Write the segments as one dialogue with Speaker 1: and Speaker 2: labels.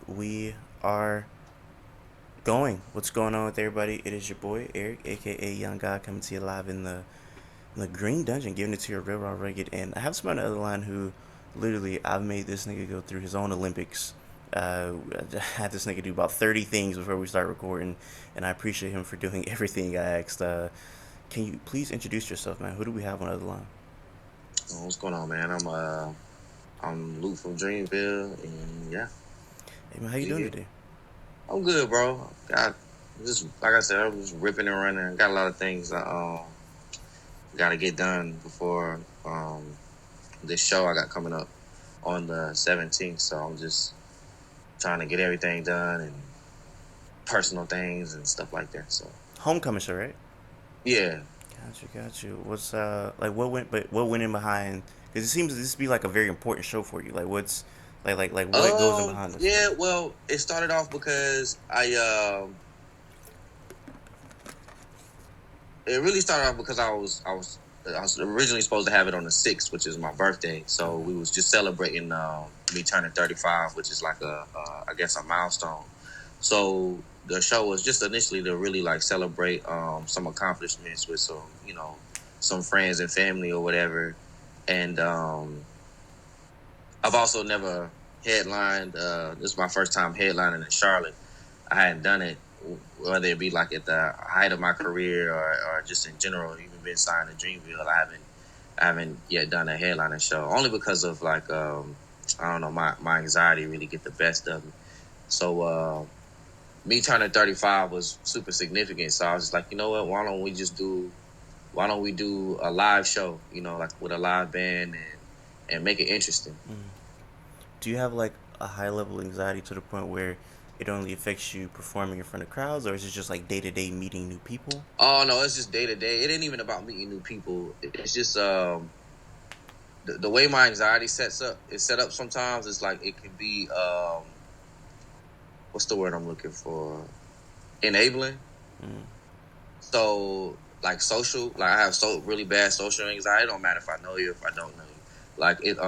Speaker 1: We are going. What's going on with everybody? It is your boy Eric, aka Young God, coming to you live in the Green Dungeon, giving it to you real raw rugged. And I have someone on the other line who, literally, I've made this nigga go through his own Olympics. I had this nigga do about 30 things before we start recording, and I appreciate him for doing everything I asked. Can you please introduce yourself, man? Who do we have on the other line?
Speaker 2: What's going on, man? I'm Lute from Dreamville, and yeah,
Speaker 1: Hey man, how you
Speaker 2: we
Speaker 1: doing
Speaker 2: here.
Speaker 1: today?
Speaker 2: I'm good, bro. Got just like I said, I'm just ripping and running. Got a lot of things got to get done before this show I got coming up on the 17th. So I'm just trying to get everything done and personal things and stuff like that. So
Speaker 1: Homecoming show, right?
Speaker 2: yeah.
Speaker 1: Got you. What's like what went in behind? Because it seems this to be like a very important show for you. Like what's like what goes in behind this?
Speaker 2: Yeah. Well, it started off because it really started off because I was originally supposed to have it on the 6th, which is my birthday. So we was just celebrating me turning 35, which is like I guess a milestone. So the show was just initially to really like celebrate some accomplishments with some friends and family or whatever. And I've also never headlined. This is my first time headlining in Charlotte. I hadn't done it, whether it be like at the height of my career or just in general, even been signed to Dreamville. I haven't yet done a headlining show, only because of like I don't know, my anxiety really get the best of me. So me turning 35 was super significant. So I was just like, you know what? Why don't we do a live show? Like with a live band and make it interesting.
Speaker 1: Do you have like a high level anxiety to the point where it only affects you performing in front of crowds, or is it just like day to day meeting new people?
Speaker 2: Oh no, it's just day to day. It ain't even about meeting new people. It's just the way my anxiety is set up sometimes. It's like it can be what's the word I'm looking for? Enabling.
Speaker 1: Mm.
Speaker 2: So like social, like I have so really bad social anxiety. It don't matter if I know you, if I don't know you. Like it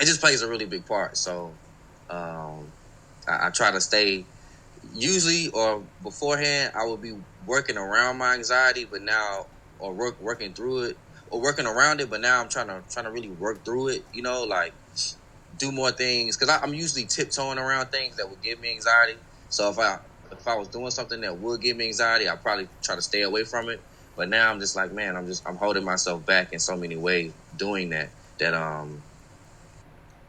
Speaker 2: just plays a really big part. So um I try to stay usually or beforehand I would be working around my anxiety, but now or working through it or working around it, but now I'm trying to really work through it. Like do more things because I'm usually tiptoeing around things that would give me anxiety. So if I was doing something that would give me anxiety, I'd probably try to stay away from it. But now I'm just like, man, I'm holding myself back in so many ways doing that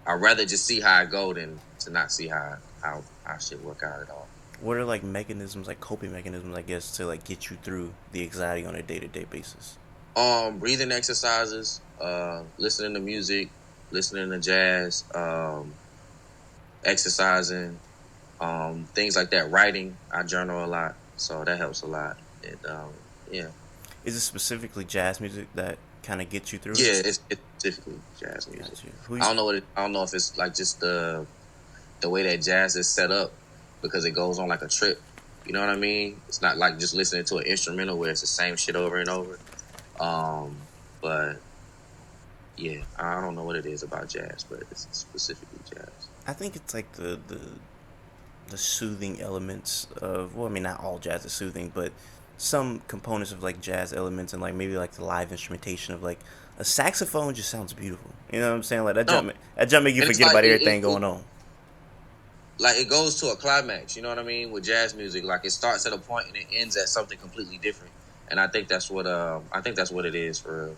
Speaker 2: I'd rather just see how I go than to not see how I should work out at all.
Speaker 1: What are like mechanisms, like coping mechanisms, I guess, to like get you through the anxiety on a day to day basis?
Speaker 2: Breathing exercises, listening to music, listening to jazz, exercising, things like that. Writing, I journal a lot, so that helps a lot. And yeah,
Speaker 1: Is it specifically jazz music that kind of gets you through it?
Speaker 2: yeah, it's specifically jazz music.
Speaker 1: Got you. Who's
Speaker 2: I don't know if it's like just the way that jazz is set up because it goes on like a trip. You know what I mean? It's not like just listening to an instrumental where it's the same shit over and over. But yeah, I don't know what it is about jazz, but it's specifically jazz.
Speaker 1: I think it's like the soothing elements of, well, I mean, not all jazz is soothing, but some components of like jazz elements and like maybe like the live instrumentation of like a saxophone just sounds beautiful. You know what I'm saying? Like
Speaker 2: No,
Speaker 1: that jump make you
Speaker 2: and it's
Speaker 1: forget
Speaker 2: like
Speaker 1: about everything going on.
Speaker 2: it goes to a climax. You know what I mean? With jazz music, like it starts at a point and it ends at something completely different. And I think that's what it is for real.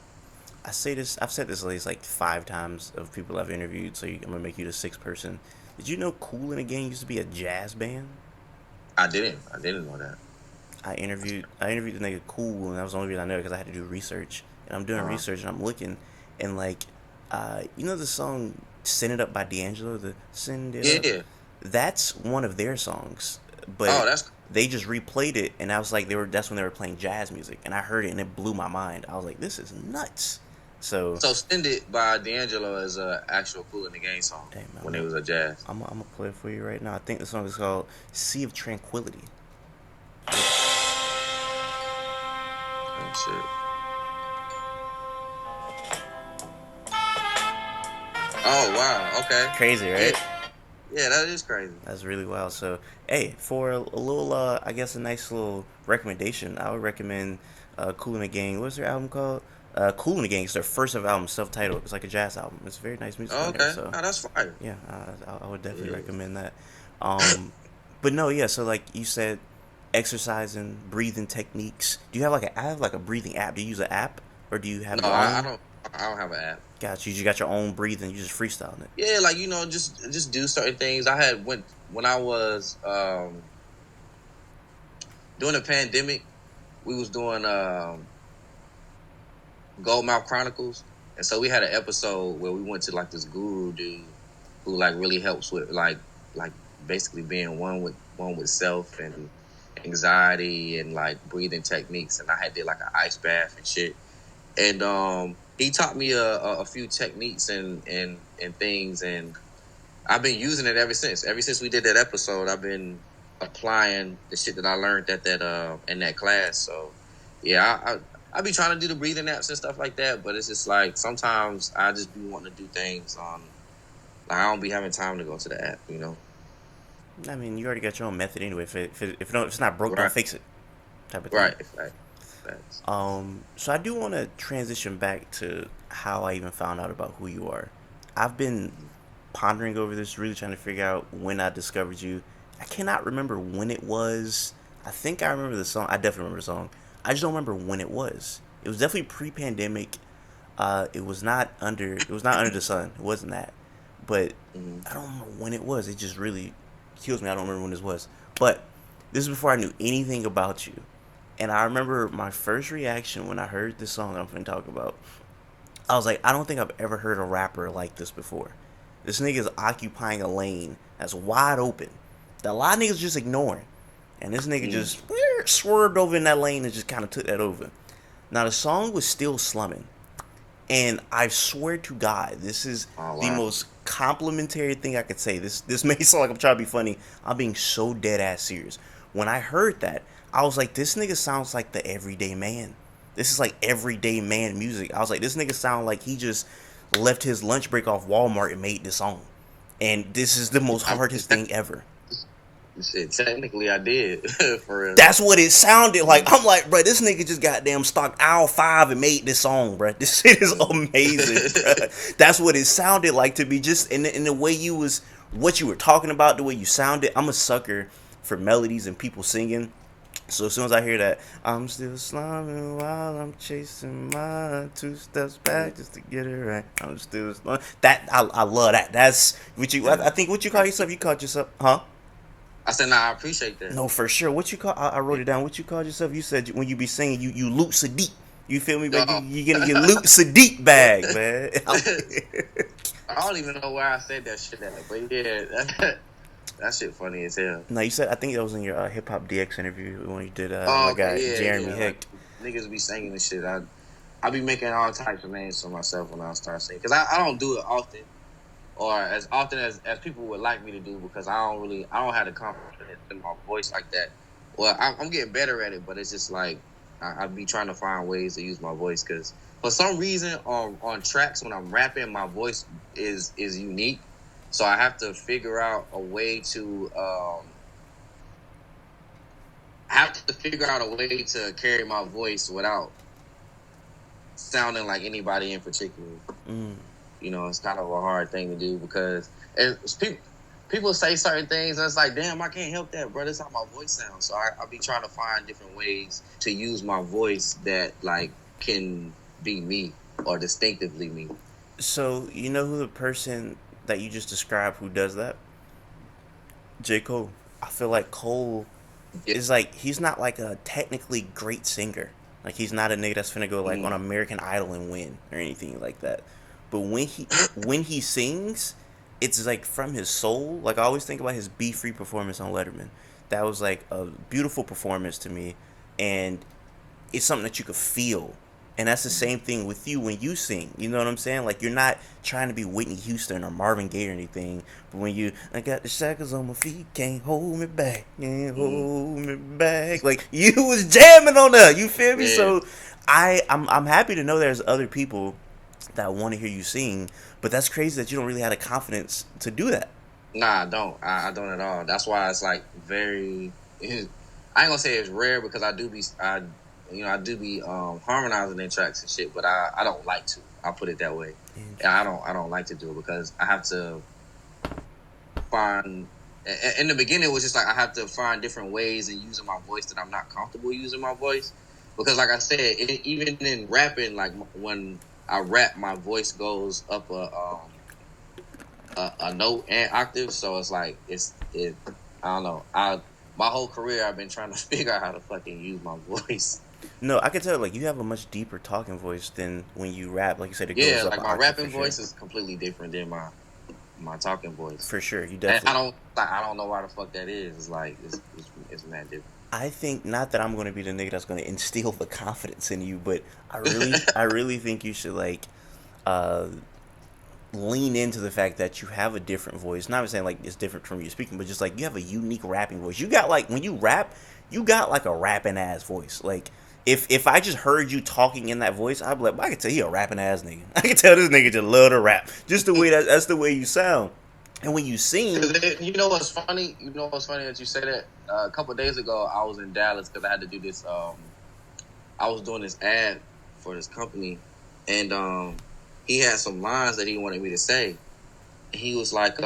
Speaker 1: I've said this at least like 5 times of people I've interviewed, so I'm gonna make you the sixth person. Did you know Cool in the Gang used to be a jazz band?
Speaker 2: I didn't know that.
Speaker 1: I interviewed the nigga Cool, and that was the only reason I know it because I had to do research. And I'm doing
Speaker 2: Uh,
Speaker 1: research, and I'm looking, and like, you know the song "Send It Up" by D'Angelo, the "Send It Up."
Speaker 2: yeah.
Speaker 1: That's one of their songs,
Speaker 2: Oh,
Speaker 1: but
Speaker 2: that's
Speaker 1: they just replayed it, and I was like, that's when they were playing jazz music, and I heard it, and it blew my mind. I was like, this is nuts. So,
Speaker 2: so. "Send It" by D'Angelo is a actual Cool in the Game song
Speaker 1: hey man,
Speaker 2: when it was a jazz.
Speaker 1: I'm gonna play it for you right now. I think the song is called "Sea of Tranquility."
Speaker 2: Oh shit. Oh wow. Okay.
Speaker 1: Crazy,
Speaker 2: Yeah.
Speaker 1: right?
Speaker 2: Yeah, that is crazy.
Speaker 1: That's really wild. So, hey, for a little, I guess a nice little recommendation, I would recommend Kool and the Gang. What's their album called? Kool and the Gang is their first ever album, self-titled. It's like a jazz album. It's very nice music
Speaker 2: Oh,
Speaker 1: on there.
Speaker 2: okay.
Speaker 1: So,
Speaker 2: Oh, that's fire.
Speaker 1: yeah, I would definitely
Speaker 2: Yeah.
Speaker 1: recommend that. Um, but no, yeah. So like you said, exercising, breathing techniques. Do you have like I have like a breathing app? Do you use an app or do you have
Speaker 2: No,
Speaker 1: your
Speaker 2: I
Speaker 1: own?
Speaker 2: don't. I don't have an app.
Speaker 1: Got you. You got your own breathing. You just freestyling it.
Speaker 2: Yeah, like just do certain things. I had went when I was during the pandemic. We was doing Gold Mouth Chronicles, and so we had an episode where we went to like this guru dude who like really helps with like basically being one with self and anxiety and like breathing techniques. And I had did like an ice bath and shit. And he taught me a few techniques and things, and I've been using it ever since. Ever since we did that episode, I've been applying the shit that I learned at that in that class. So yeah, I be trying to do the breathing apps and stuff like that, but it's just like sometimes I just be wanting to do things on like I don't be having time to go to the app.
Speaker 1: I mean, you already got your own method anyway. If it's not broke, don't
Speaker 2: Right,
Speaker 1: fix it. Type of thing.
Speaker 2: right, facts.
Speaker 1: So I do want to transition back to how I even found out about who you are. I've been pondering over this, really trying to figure out when I discovered you. I cannot remember when it was. I think I remember the song. I definitely remember the song. I just don't remember when it was. It was definitely pre-pandemic. It was not under. It was not under the sun. It wasn't that. But
Speaker 2: Mm-hmm.
Speaker 1: I don't remember when it was. It just really kills me. I don't remember when this was. But this is before I knew anything about you. And I remember my first reaction when I heard this song I'm going to talk about. I was like, I don't think I've ever heard a rapper like this before. This nigga's occupying a lane that's wide open that a lot of niggas just ignoring. And this nigga
Speaker 2: Mm-hmm.
Speaker 1: just swerved over in that lane and just kind of took that over. Now, the song was still slumming. And I swear to God, this is
Speaker 2: Oh
Speaker 1: the
Speaker 2: wow.
Speaker 1: most complimentary thing I could say. This may sound like I'm trying to be funny. I'm being so dead ass serious. When I heard that, I was like, this nigga sounds like the everyday man. This is like everyday man music. I was like, this nigga sound like he just left his lunch break off Walmart and made this song. And this is the most
Speaker 2: I
Speaker 1: hardest thing ever.
Speaker 2: Shit, technically I did for real.
Speaker 1: That's what it sounded like. I'm like, bro, this nigga just goddamn stocked aisle 5 and made this song, bro. This shit is amazing, bro. That's what it sounded like to me. Just in the way you was, what you were talking about, the way you sounded. I'm a sucker for melodies and people singing. So as soon as I hear that, I'm still slumming while I'm chasing my 2 steps back just to get it right. I'm still slumming. That I love that. That's what you. I think what you call yourself. You called yourself, huh?
Speaker 2: I said, nah, I appreciate that.
Speaker 1: No, for sure. What you call? I wrote it down. What you called yourself? You said when you be singing, you Lute Sadiq. You feel me? Like
Speaker 2: Yo,
Speaker 1: you getting your Lute Sadiq bag, man.
Speaker 2: I don't even know where I said that shit at, but yeah, that shit funny as hell.
Speaker 1: No, you said I think that was in your Hip Hop DX interview when you did
Speaker 2: Oh,
Speaker 1: my
Speaker 2: okay,
Speaker 1: guy
Speaker 2: yeah,
Speaker 1: Jeremy
Speaker 2: yeah. Like
Speaker 1: Hick.
Speaker 2: niggas be singing and shit. I be making all types of names for myself when I start singing because I don't do it often or as often as people would like me to do because I don't have the confidence in my voice like that. Well, I'm getting better at it, but it's just like I be trying to find ways to use my voice because for some reason on tracks when I'm rapping, my voice is unique. So I have to figure out a way to carry my voice without sounding like anybody in particular.
Speaker 1: Mm.
Speaker 2: It's kind of a hard thing to do because people say certain things and it's like, damn, I can't help that, bro. That's how my voice sounds. So I be trying to find different ways to use my voice that like can be me or distinctively me.
Speaker 1: So you know who the person that you just described who does that? J. Cole. I feel like Cole
Speaker 2: Yeah.
Speaker 1: is like he's not like a technically great singer. Like he's not a nigga that's finna go like on
Speaker 2: Mm.
Speaker 1: American Idol and win or anything like that. But when he sings, it's like from his soul. Like I always think about his Be Free performance on Letterman. That was like a beautiful performance to me, and it's something that you could feel. And that's the same thing with you when you sing. You know what I'm saying? Like you're not trying to be Whitney Houston or Marvin Gaye or anything. But when I got the shackles on my feet, can't hold me back, can't
Speaker 2: Mm.
Speaker 1: hold me back. Like you was jamming on that. You feel me?
Speaker 2: Yeah.
Speaker 1: So I'm happy to know there's other people that want to hear you sing. But that's crazy that you don't really have the confidence to do that.
Speaker 2: Nah, I don't. I don't at all. That's why it's like very. I ain't gonna say it's rare because I do be harmonizing in tracks and shit, but I don't like to. I'll put it that way. Yeah,
Speaker 1: Interesting.
Speaker 2: I don't like to do it because I have to find. In the beginning, it was just like I have to find different ways in using my voice that I'm not comfortable using my voice because, like I said, even in rapping, like when I rap, my voice goes up a note and octave. So it's like it. I don't know. I My whole career I've been trying to figure out how to fucking use my voice.
Speaker 1: No, I can tell like you have a much deeper talking voice than when you rap. Like you said, it goes
Speaker 2: Yeah,
Speaker 1: up
Speaker 2: like
Speaker 1: an
Speaker 2: my
Speaker 1: octave for
Speaker 2: rapping
Speaker 1: sure.
Speaker 2: voice is completely different than my talking voice,
Speaker 1: For sure, you
Speaker 2: and
Speaker 1: definitely.
Speaker 2: I don't know why the fuck that is. It's like it's mad
Speaker 1: I think not that I'm going to be the nigga that's going to instill the confidence in you, but
Speaker 2: different.
Speaker 1: I really think you should like uh, lean into the fact that you have a different voice. Not even saying like it's different from you speaking, but just like you have a unique rapping voice. You got like when you rap, you got like a rapping ass voice. Like if I just heard you talking in that voice, I'd be like, I can tell he a rapping ass nigga. I can tell this nigga just love to rap. Just the way that's the way you sound. And when you sing,
Speaker 2: Because you know what's funny? You know what's funny that you say that. A couple of days ago, I was in Dallas because I had to do this. I was doing this ad for this company, and he had some lines that he wanted me to say. He was like,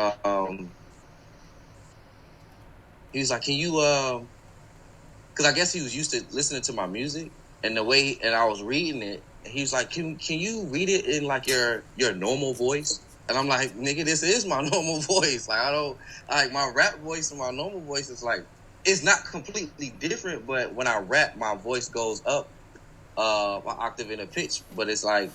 Speaker 2: he was like, can you because I guess he was used to listening to my music and the way, and I was reading it. And he was like, can you read it in like your normal voice? And I'm like, nigga, this is my normal voice. Like I don't like my rap voice and my normal voice is like it's not completely different, but when I rap, my voice goes up my octave in a pitch. But it's like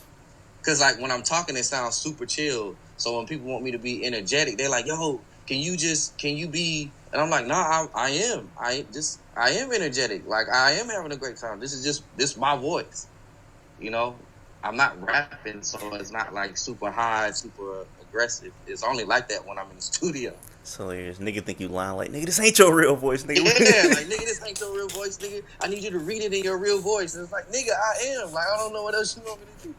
Speaker 2: because like when I'm talking, it sounds super chill. So when people want me to be energetic, they're like, "Yo, can you be?" And I'm like, "Nah, I am. I am energetic. Like I am having a great time. This my voice. You know, I'm not rapping, so it's not like super high, super aggressive. It's only like that when I'm in the studio.
Speaker 1: it's hilarious. Nigga think you lying like nigga. This ain't your real voice,
Speaker 2: Yeah,
Speaker 1: nigga.
Speaker 2: like nigga, this ain't your real voice, nigga. I need you to read it in your real voice. And it's like, nigga, I am. Like I don't know what else you want me to do.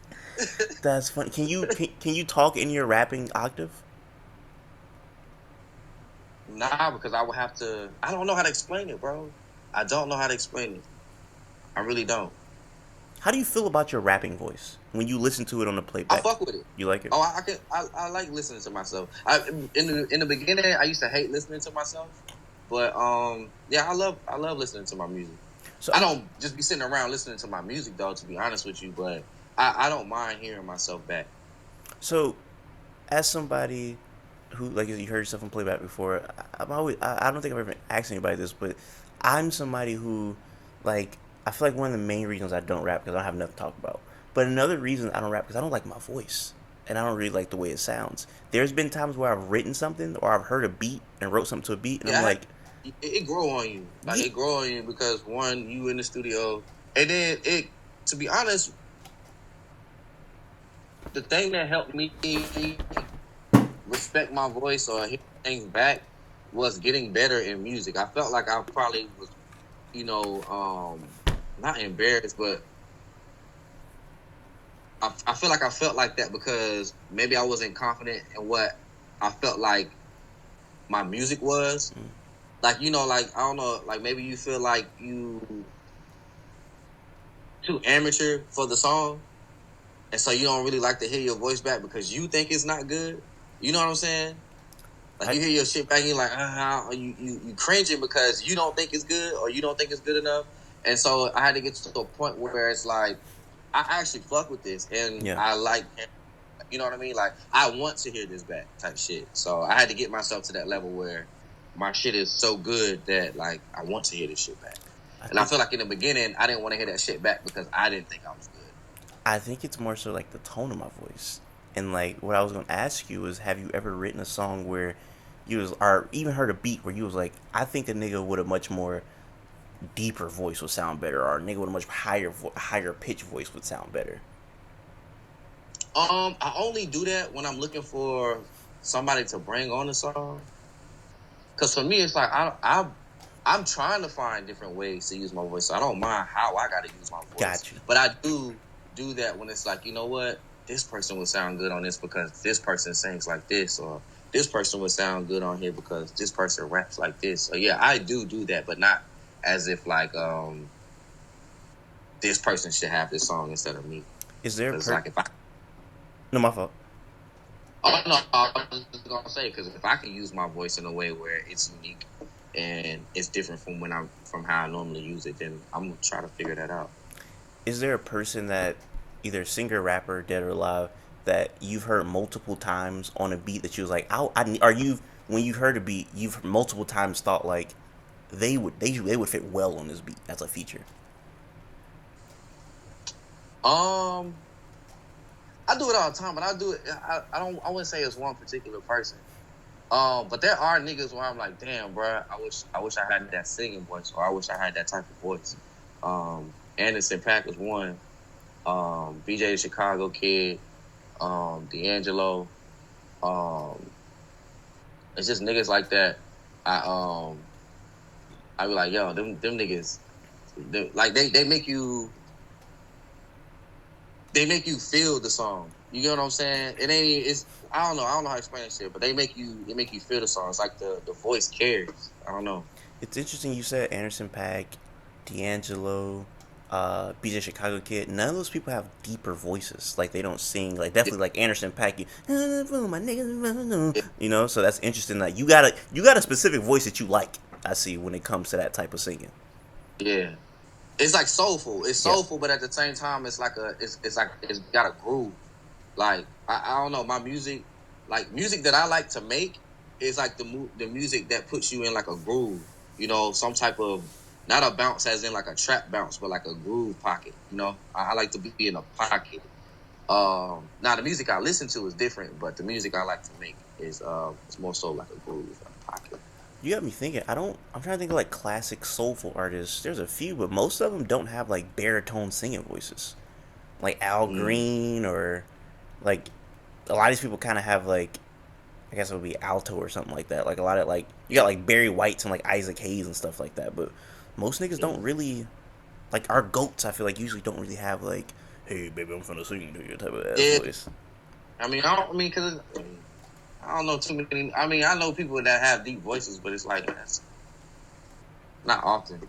Speaker 1: That's funny. Can you talk in your rapping octave?
Speaker 2: Nah, because I would have to. I don't know how to explain it, bro. I don't know how to explain it. I really don't.
Speaker 1: How do you feel about your rapping voice when you listen to it on the
Speaker 2: I
Speaker 1: playback?
Speaker 2: fuck with it.
Speaker 1: You like it?
Speaker 2: Oh, I can. I like listening to myself. In the beginning, I used to hate listening to myself, but yeah, I love listening to my music.
Speaker 1: So
Speaker 2: I don't just be sitting around listening to my music though, to be honest with you, but I don't mind hearing myself back.
Speaker 1: so as somebody who like you heard yourself on playback before, I don't think I've ever asked anybody this, but I'm somebody who like I feel like one of the main reasons I don't rap because I don't have nothing to talk about. But another reason I don't rap because I don't like my voice and I don't really like the way it sounds. There's been times where I've written something or I've heard a beat and wrote something to a beat and I'm
Speaker 2: Yeah,
Speaker 1: like,
Speaker 2: it grow on you. Like
Speaker 1: yeah,
Speaker 2: it grow on you because one, you in the studio, and then it. To be honest, the thing that helped me respect my voice or hear things back was getting better in music. I felt like I probably was, you know, not embarrassed, but I feel like I felt like that because maybe I wasn't confident in what I felt like my music was. Like, you know, like I don't know, like maybe you feel like you too amateur for the song, and so you don't really like to hear your voice back because you think it's not good. You know what I'm saying? Like
Speaker 1: I
Speaker 2: you hear your shit back, and you're like, you cringing because you don't think it's good or you don't think it's good enough. And so I had to get to a point where it's like I actually fuck with this, and
Speaker 1: yeah.
Speaker 2: I like, you know what I mean? Like I want to hear this back type shit. So I had to get myself to that level where my shit is so good that like I want to hear this shit back.
Speaker 1: I
Speaker 2: And I
Speaker 1: think
Speaker 2: feel like in the beginning I didn't want to hear that shit back because I didn't think I was good.
Speaker 1: I think it's more so like the tone of my voice. And like what I was gonna ask you is, have you ever written a song where you was, or even heard a beat where you was like, I think a nigga with a much more deeper voice would sound better, or a nigga with a much higher pitch voice would sound better.
Speaker 2: I only do that when I'm looking for somebody to bring on the song. Because for me, it's like I'm trying to find different ways to use my voice. So I don't mind how I got to use my voice,
Speaker 1: Got you.
Speaker 2: but I do that when it's like, you know what, this person would sound good on this because this person sings like this, or this person would sound good on here because this person raps like this. So yeah, I do that, but not as if like this person should have this song instead of me.
Speaker 1: Is there a
Speaker 2: Because like if I
Speaker 1: No, my fault.
Speaker 2: oh no, I was just gonna say because if I can use my voice in a way where it's unique and it's different from from how I normally use it, then I'm gonna try to figure that out.
Speaker 1: Is there a person that, either singer, rapper, dead or alive, that you've heard multiple times on a beat that you was like, are you, when you heard a beat, you've multiple times thought like they would fit well on this beat as a feature?
Speaker 2: Um, I do it all the time, but I do it. I don't. I wouldn't say it's one particular person. But there are niggas where I'm like, damn, bro, I wish I had that singing voice, or I wish I had that type of voice. Anderson .Paak was one. BJ the Chicago Kid, D'Angelo. Um, it's just niggas like that. I be like, yo, them niggas, like they make you feel the song. You get what I'm saying? It ain't. It's I don't know how to explain that shit, but they make you feel the song. It's like the voice carries. I don't know.
Speaker 1: It's interesting you said Anderson .Paak, D'Angelo, BJ Chicago Kid. None of those people have deeper voices. Like they don't sing. Like definitely like Anderson .Paak. My niggas, you know. So that's interesting. Like you got a specific voice that you like. I see when it comes to that type of singing.
Speaker 2: Yeah, it's like soulful. It's
Speaker 1: Yeah.
Speaker 2: soulful, but at the same time, it's like it's like it's got a groove. Like I don't know, my music, like music that I like to make, is like the music that puts you in like a groove. You know, some type of, not a bounce as in like a trap bounce, but like a groove pocket. You know, I like to be in a pocket. Now the music I listen to is different, but the music I like to make is it's more so like a groove, a pocket.
Speaker 1: You got me thinking. I'm trying to think of like classic soulful artists. There's a few, but most of them don't have like baritone singing voices. Like Al
Speaker 2: Mm.
Speaker 1: Green, or like a lot of these people kind of have like, I guess it would be alto or something like that. Like a lot of like, you got like Barry Whites and like Isaac Hayes and stuff like that. But most niggas don't
Speaker 2: Mm.
Speaker 1: really, like our goats. I feel like usually don't really have like, hey baby, I'm finna sing to you type of ass
Speaker 2: Yeah,
Speaker 1: voice.
Speaker 2: I mean, because I don't know too many. I mean, I know people that have deep voices, but it's like that's not often.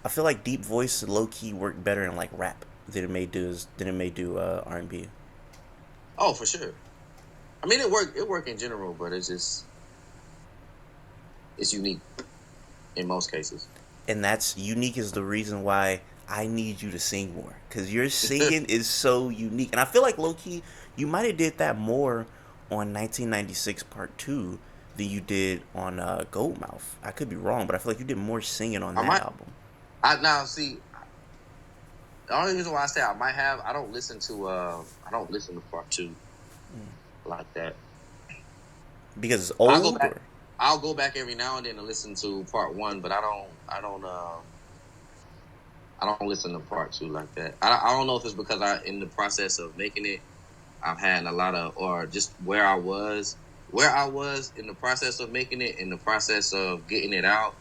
Speaker 1: I feel like deep voice low key work better in like rap than it may do R&B.
Speaker 2: Oh, for sure. I mean, it work in general, but it's unique in most cases.
Speaker 1: And that's unique is the reason why I need you to sing more, because your singing is so unique. And I feel like low key you might have did that more on 1996 Part Two than you did on Goldmouth. I could be wrong, but I feel like you did more singing on
Speaker 2: I
Speaker 1: that
Speaker 2: might.
Speaker 1: album.
Speaker 2: I now see. The only reason why I say I might have, I don't listen to part two like that.
Speaker 1: Because it's
Speaker 2: I'll go
Speaker 1: old,
Speaker 2: back.
Speaker 1: or
Speaker 2: I'll go back every now and then and listen to part one, but I don't listen to part two like that. I don't know if it's because in the process of making it, I've had a lot of, or just where I was in the process of making it, in the process of getting it out.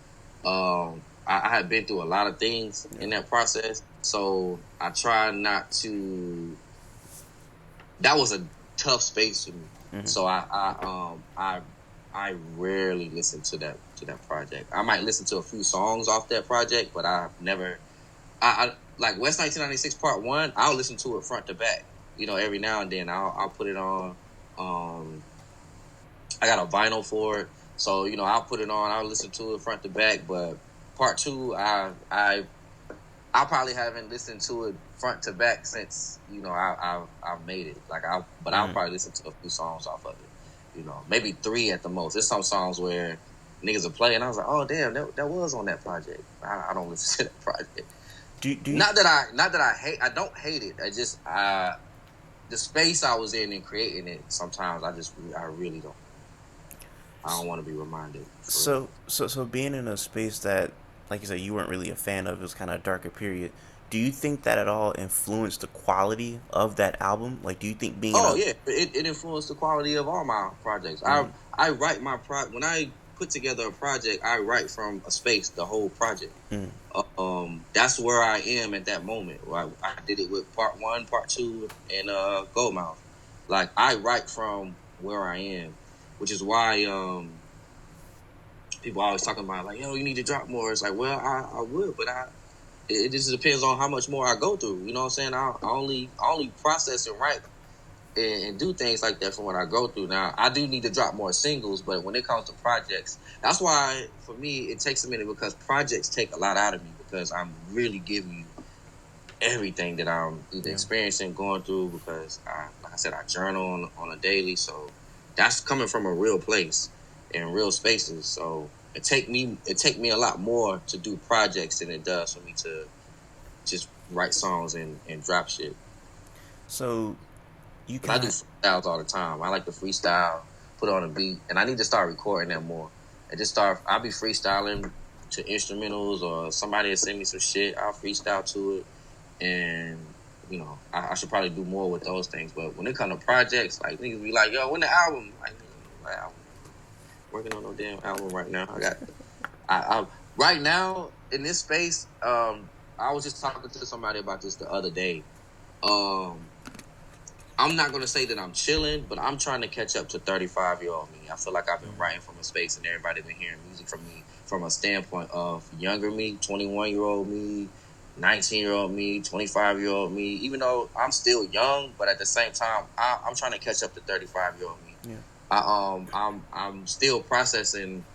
Speaker 2: I had been through a lot of things
Speaker 1: yeah.
Speaker 2: in that process, so I try not to. That was a tough space for me,
Speaker 1: Mm-hmm.
Speaker 2: so I rarely listen to that project. I might listen to a few songs off that project, but I've never. I like West 1996 Part One. I'll listen to it front to back. You know, every now and then I'll put it on. Um, I got a vinyl for it, so you know I'll put it on. I'll listen to it front to back. But Part Two, I probably haven't listened to it front to back since I've made it. But I'll
Speaker 1: Mm-hmm.
Speaker 2: probably listen to a few songs off of it. You know, maybe three at the most. There's some songs where niggas are playing. I was like, oh damn, that was on that project. I don't listen to that project.
Speaker 1: Do you,
Speaker 2: Not that I hate. I don't hate it. I just the space I was in and creating it. Sometimes I really don't. I don't want to be reminded. For real.
Speaker 1: so being in a space that, like you said, you weren't really a fan of, it was kind of a darker period. Do you think that at all influenced the quality of that album? Like, do you think being in
Speaker 2: Oh
Speaker 1: a
Speaker 2: yeah, it influenced the quality of all my projects.
Speaker 1: mm,
Speaker 2: I write when I put together a project. I write from a space, the whole project.
Speaker 1: mm,
Speaker 2: That's where I am at that moment. I did it with part one, part two, and Goldmouth. Like I write from where I am, which is why people always talking about like, yo, you need to drop more. It's like, well, I would, but it just depends on how much more I go through. You know what I'm saying? I only process and write and do things like that from what I go through. Now, I do need to drop more singles, but when it comes to projects, that's why for me it takes a minute, because projects take a lot out of me, because I'm really giving you everything that I'm either
Speaker 1: Yeah.
Speaker 2: experiencing, going through, because like I said, I journal on a daily, so that's coming from a real place in real spaces. So it take me a lot more to do projects than it does for me to just write songs and drop shit.
Speaker 1: So you
Speaker 2: But I do
Speaker 1: got
Speaker 2: freestyles all the time. I like to freestyle, put on a beat, and I need to start recording that more. And just start. I'll be freestyling to instrumentals, or somebody will send me some shit. I'll freestyle to it, and I should probably do more with those things. But when it comes to projects, like niggas be like, "Yo, when the album?" Like, like I'm working on no damn album right now. I right now in this space. I was just talking to somebody about this the other day. Um, I'm not gonna say that I'm chilling, but I'm trying to catch up to 35-year-old me. I feel like I've been writing from a space, and everybody been hearing music from me from a standpoint of younger me, 21-year-old me, 19-year-old me, 25-year-old me. Even though I'm still young, but at the same time, I'm trying to catch up to 35-year-old me.
Speaker 1: yeah.
Speaker 2: I'm still processing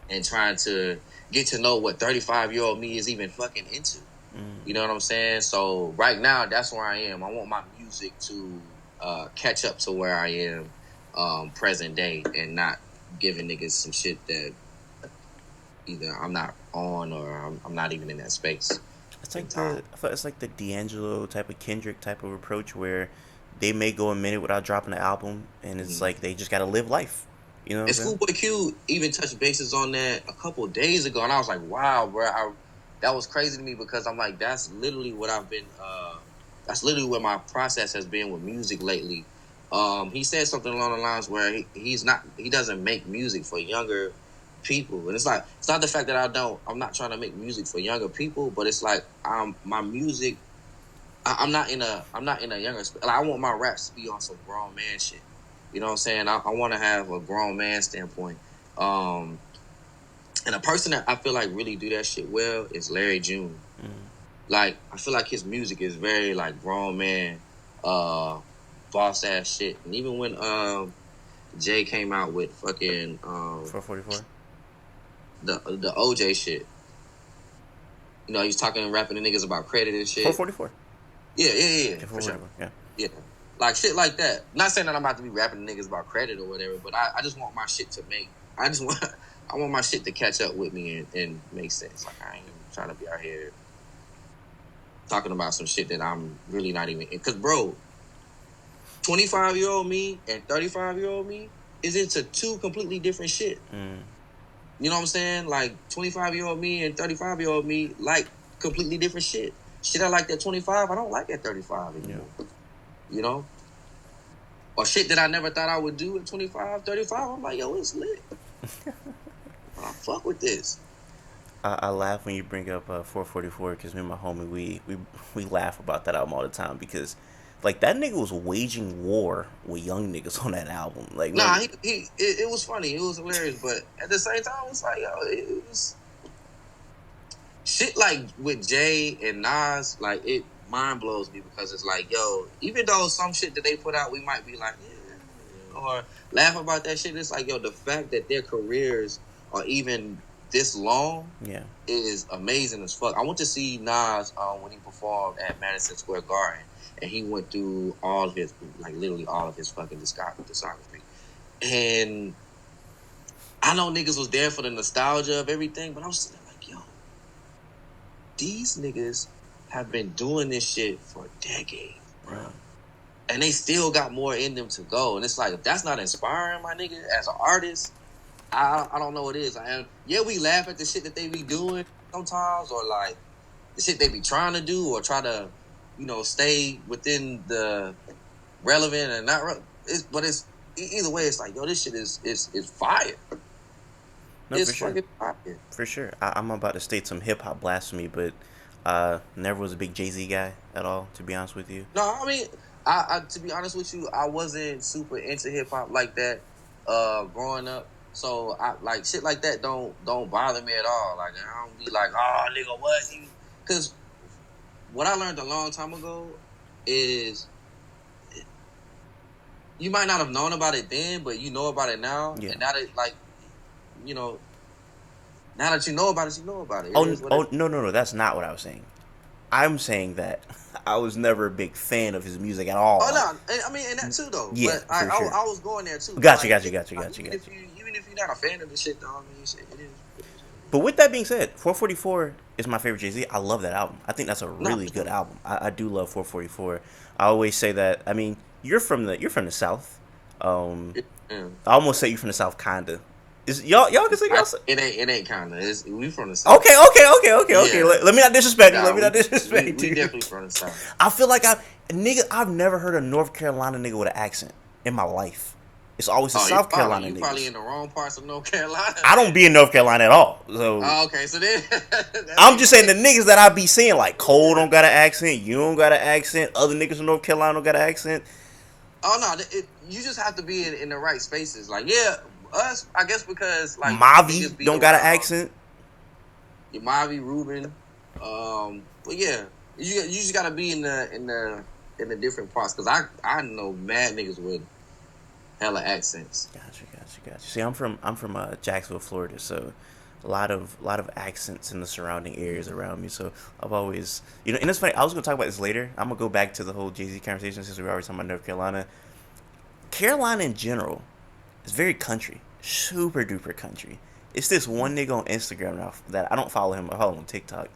Speaker 2: and trying to get to know what 35-year-old me is even fucking into. You know what I'm saying? So right now, that's where I am. I want my music to catch up to where I am present day, and not giving niggas some shit that either I'm not on, or I'm not even in that space
Speaker 1: It's
Speaker 2: in
Speaker 1: like
Speaker 2: time.
Speaker 1: I feel it's like the D'Angelo type of Kendrick type of approach where they may go a minute without dropping an album, and it's
Speaker 2: Mhm.
Speaker 1: like they just gotta live life. You know what I'm
Speaker 2: And
Speaker 1: saying?
Speaker 2: Schoolboy Q even touched bases on that a couple of days ago, and I was like, "Wow, bro!" That was crazy to me, because I'm like, that's literally what I've been. That's literally where my process has been with music lately. He said something along the lines where he doesn't make music for younger people, and it's not the fact that I'm not trying to make music for younger people, but it's like my music. I'm not in a younger. Like, I want my raps to be on some grown man shit. You know what I'm saying? I want to have a grown man standpoint. Um, and a person that I feel like really do that shit well is Larry June. Like, I feel like his music is very like grown man, uh, boss ass shit. And even when Jay came out with fucking
Speaker 1: 444.
Speaker 2: the OJ shit, he was talking and rapping to niggas about credit and shit.
Speaker 1: 444.
Speaker 2: Yeah,
Speaker 1: Yeah,
Speaker 2: for sure.
Speaker 1: 444. Yeah.
Speaker 2: Yeah. Like shit like that. Not saying that I'm about to be rapping to niggas about credit or whatever, but I just want my shit to make. I just want I want my shit to catch up with me and make sense. Like, I ain't trying to be out here talking about some shit that I'm really not even. Because bro, 25-year-old me and 35-year-old me is into two completely different shit. You know what I'm saying? Like, 25-year-old me and 35-year-old me like completely different shit. Shit I like at 25, I don't like at 35
Speaker 1: Yeah.
Speaker 2: anymore. You know? Or shit that I never thought I would do at 25, 35. I'm like, yo, it's lit. I fuck with this.
Speaker 1: I laugh when you bring up 444 because me and my homie we laugh about that album all the time because like that nigga was waging war with young niggas on that album. Like
Speaker 2: Nah,
Speaker 1: remember?
Speaker 2: it was funny. It was hilarious. But at the same time, it's like, yo, it was shit like with Jay and Nas, like, it mind blows me, because it's like, yo, even though some shit that they put out, we might be like, yeah, or laugh about that shit. It's like, yo, the fact that their careers are even this long
Speaker 1: Yeah.
Speaker 2: is amazing as fuck. I went to see Nas when he performed at Madison Square Garden, and he went through all of his, like, literally all of his fucking discography. And I know niggas was there for the nostalgia of everything, but I was sitting there like, yo, these niggas have been doing this shit for decades, bro. And they still got more in them to go. And it's like, if that's not inspiring, my nigga, as an artist, I don't know what is. And yeah, we laugh at the shit that they be doing sometimes, or like the shit they be trying to do, or try to, stay within the relevant and not. But it's either way. It's like, yo, this shit is fire.
Speaker 1: No,
Speaker 2: It's
Speaker 1: for sure.
Speaker 2: fucking fire.
Speaker 1: For sure. I'm about to state some hip hop blasphemy, but never was a big Jay Z guy at all, to be honest with you.
Speaker 2: No, I mean, I to be honest with you, I wasn't super into hip hop like that. growing up. So I like shit like that don't bother me at all. Like I don't be like, oh nigga, what you? Because what I learned a long time ago is you might not have known about it then, but you know about it now.
Speaker 1: Yeah.
Speaker 2: And now that like you know, now that you know about it, you know about it. It
Speaker 1: Oh,
Speaker 2: is what it
Speaker 1: oh
Speaker 2: is.
Speaker 1: no, no, no. That's not what I was saying. I'm saying that I was never a big fan of his music at all.
Speaker 2: Oh
Speaker 1: Like,
Speaker 2: no, I mean, and that too though.
Speaker 1: yeah,
Speaker 2: But
Speaker 1: for sure.
Speaker 2: I was going there too.
Speaker 1: Gotcha,
Speaker 2: Like,
Speaker 1: gotcha, gotcha, gotcha,
Speaker 2: even
Speaker 1: gotcha.
Speaker 2: if you're not a fan of the shit, though, I mean, shit, it is. It is what
Speaker 1: But with that being said, 444 is my favorite Jay-Z. I love that album. I think that's a
Speaker 2: it is.
Speaker 1: really good album. I do love 444. I always say that. I mean, you're from the South. Um,
Speaker 2: Yeah.
Speaker 1: I almost say you're from the South, kinda. Is y'all consider y'all?
Speaker 2: It ain't kind of. We from the south.
Speaker 1: Okay, okay, okay, okay, okay.
Speaker 2: Yeah.
Speaker 1: Let me not disrespect you.
Speaker 2: Nah,
Speaker 1: Let me not disrespect
Speaker 2: we
Speaker 1: you.
Speaker 2: definitely from the south.
Speaker 1: I feel like I've never heard a North Carolina nigga with an accent in my life. It's always the
Speaker 2: Oh,
Speaker 1: South Carolina
Speaker 2: you probably
Speaker 1: niggas.
Speaker 2: in the wrong parts of North Carolina.
Speaker 1: I don't be in North Carolina at all. So
Speaker 2: Oh, okay, so then that
Speaker 1: I'm
Speaker 2: makes
Speaker 1: just saying the
Speaker 2: sense.
Speaker 1: niggas that I be seeing, like Cole don't got an accent, you don't got an accent, other niggas from North Carolina don't got an accent.
Speaker 2: Oh no, you just have to be in the right spaces. Like yeah, us, I guess because like niggas
Speaker 1: Mavi
Speaker 2: be
Speaker 1: don't got an
Speaker 2: around
Speaker 1: accent.
Speaker 2: your Mavi Ruben. But yeah, you just gotta be in the different parts because I know mad niggas with hella accents.
Speaker 1: Gotcha. See, I'm from Jacksonville, Florida, so a lot of accents in the surrounding areas around me. So I've always, and it's funny. I was gonna talk about this later. I'm gonna go back to the whole Jay-Z conversation since we were already talking about North Carolina. Carolina in general is very country, super duper country. It's this one nigga on Instagram now that I don't follow him. I follow him on TikTok.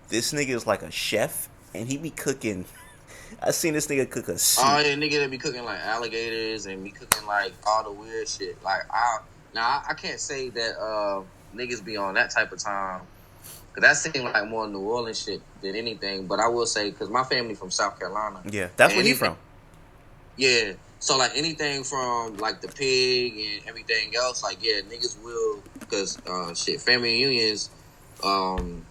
Speaker 1: This nigga is like a chef, and he be cooking. I seen this nigga cook a
Speaker 2: Oh
Speaker 1: soup.
Speaker 2: yeah, nigga that be cooking like alligators and be cooking like all the weird shit. Like I can't say that niggas be on that type of time. Cause that seemed like more New Orleans shit than anything. But I will say, cause my family from South Carolina.
Speaker 1: Yeah, that's
Speaker 2: And
Speaker 1: where he
Speaker 2: anything,
Speaker 1: from.
Speaker 2: yeah. So like anything from like the pig and everything else, like yeah, niggas will, cause shit, family reunions, um,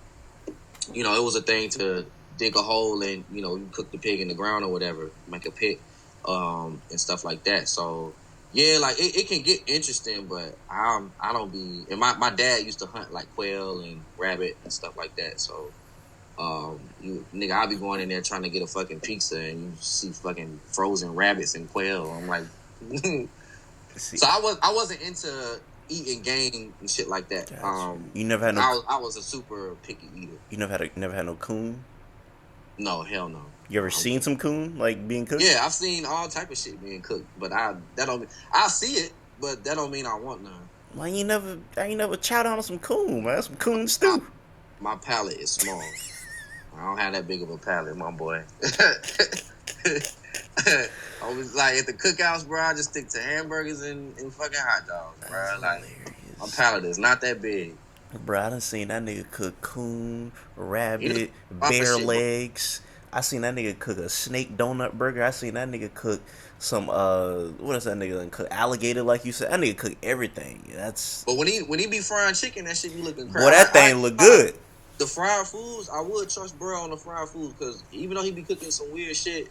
Speaker 2: it was a thing to dig a hole and you cook the pig in the ground or whatever, make a pit, and stuff like that. So yeah, like it can get interesting, but I don't be. And my dad used to hunt like quail and rabbit and stuff like that. So nigga, I'll be going in there trying to get a fucking pizza and you see fucking frozen rabbits and quail. I'm like,
Speaker 1: See,
Speaker 2: so I wasn't into eating game and shit like that.
Speaker 1: gotcha. You never had no.
Speaker 2: I was a super picky eater.
Speaker 1: You never had no coon.
Speaker 2: No, hell no.
Speaker 1: You ever
Speaker 2: I'm
Speaker 1: seen
Speaker 2: good.
Speaker 1: some coon like being cooked?
Speaker 2: Yeah, I've seen all type of shit being cooked, but that don't. I see it, but that don't mean I want none.
Speaker 1: Why you never? I ain't never chowed down on some coon, man. Some coon
Speaker 2: I,
Speaker 1: stew.
Speaker 2: my palate is small. I don't have that big of a palate, my boy. I was like at the cookouts, bro. I just stick to hamburgers and fucking hot dogs, bro.
Speaker 1: That's
Speaker 2: Like my
Speaker 1: hilarious.
Speaker 2: palate is not that big.
Speaker 1: Bro, I done seen that nigga cook coon,
Speaker 2: You know,
Speaker 1: rabbit,
Speaker 2: proper
Speaker 1: bear
Speaker 2: shit, bro.
Speaker 1: legs. I seen that nigga cook a snake donut burger. I seen that nigga cook some what is that nigga done cook? Alligator, like you said. That nigga cook everything. That's
Speaker 2: But when he be frying chicken, that shit be looking
Speaker 1: boy,
Speaker 2: crap.
Speaker 1: that thing look
Speaker 2: I
Speaker 1: good.
Speaker 2: the fried foods, I would trust bro on the fried foods because even though he be cooking some weird shit,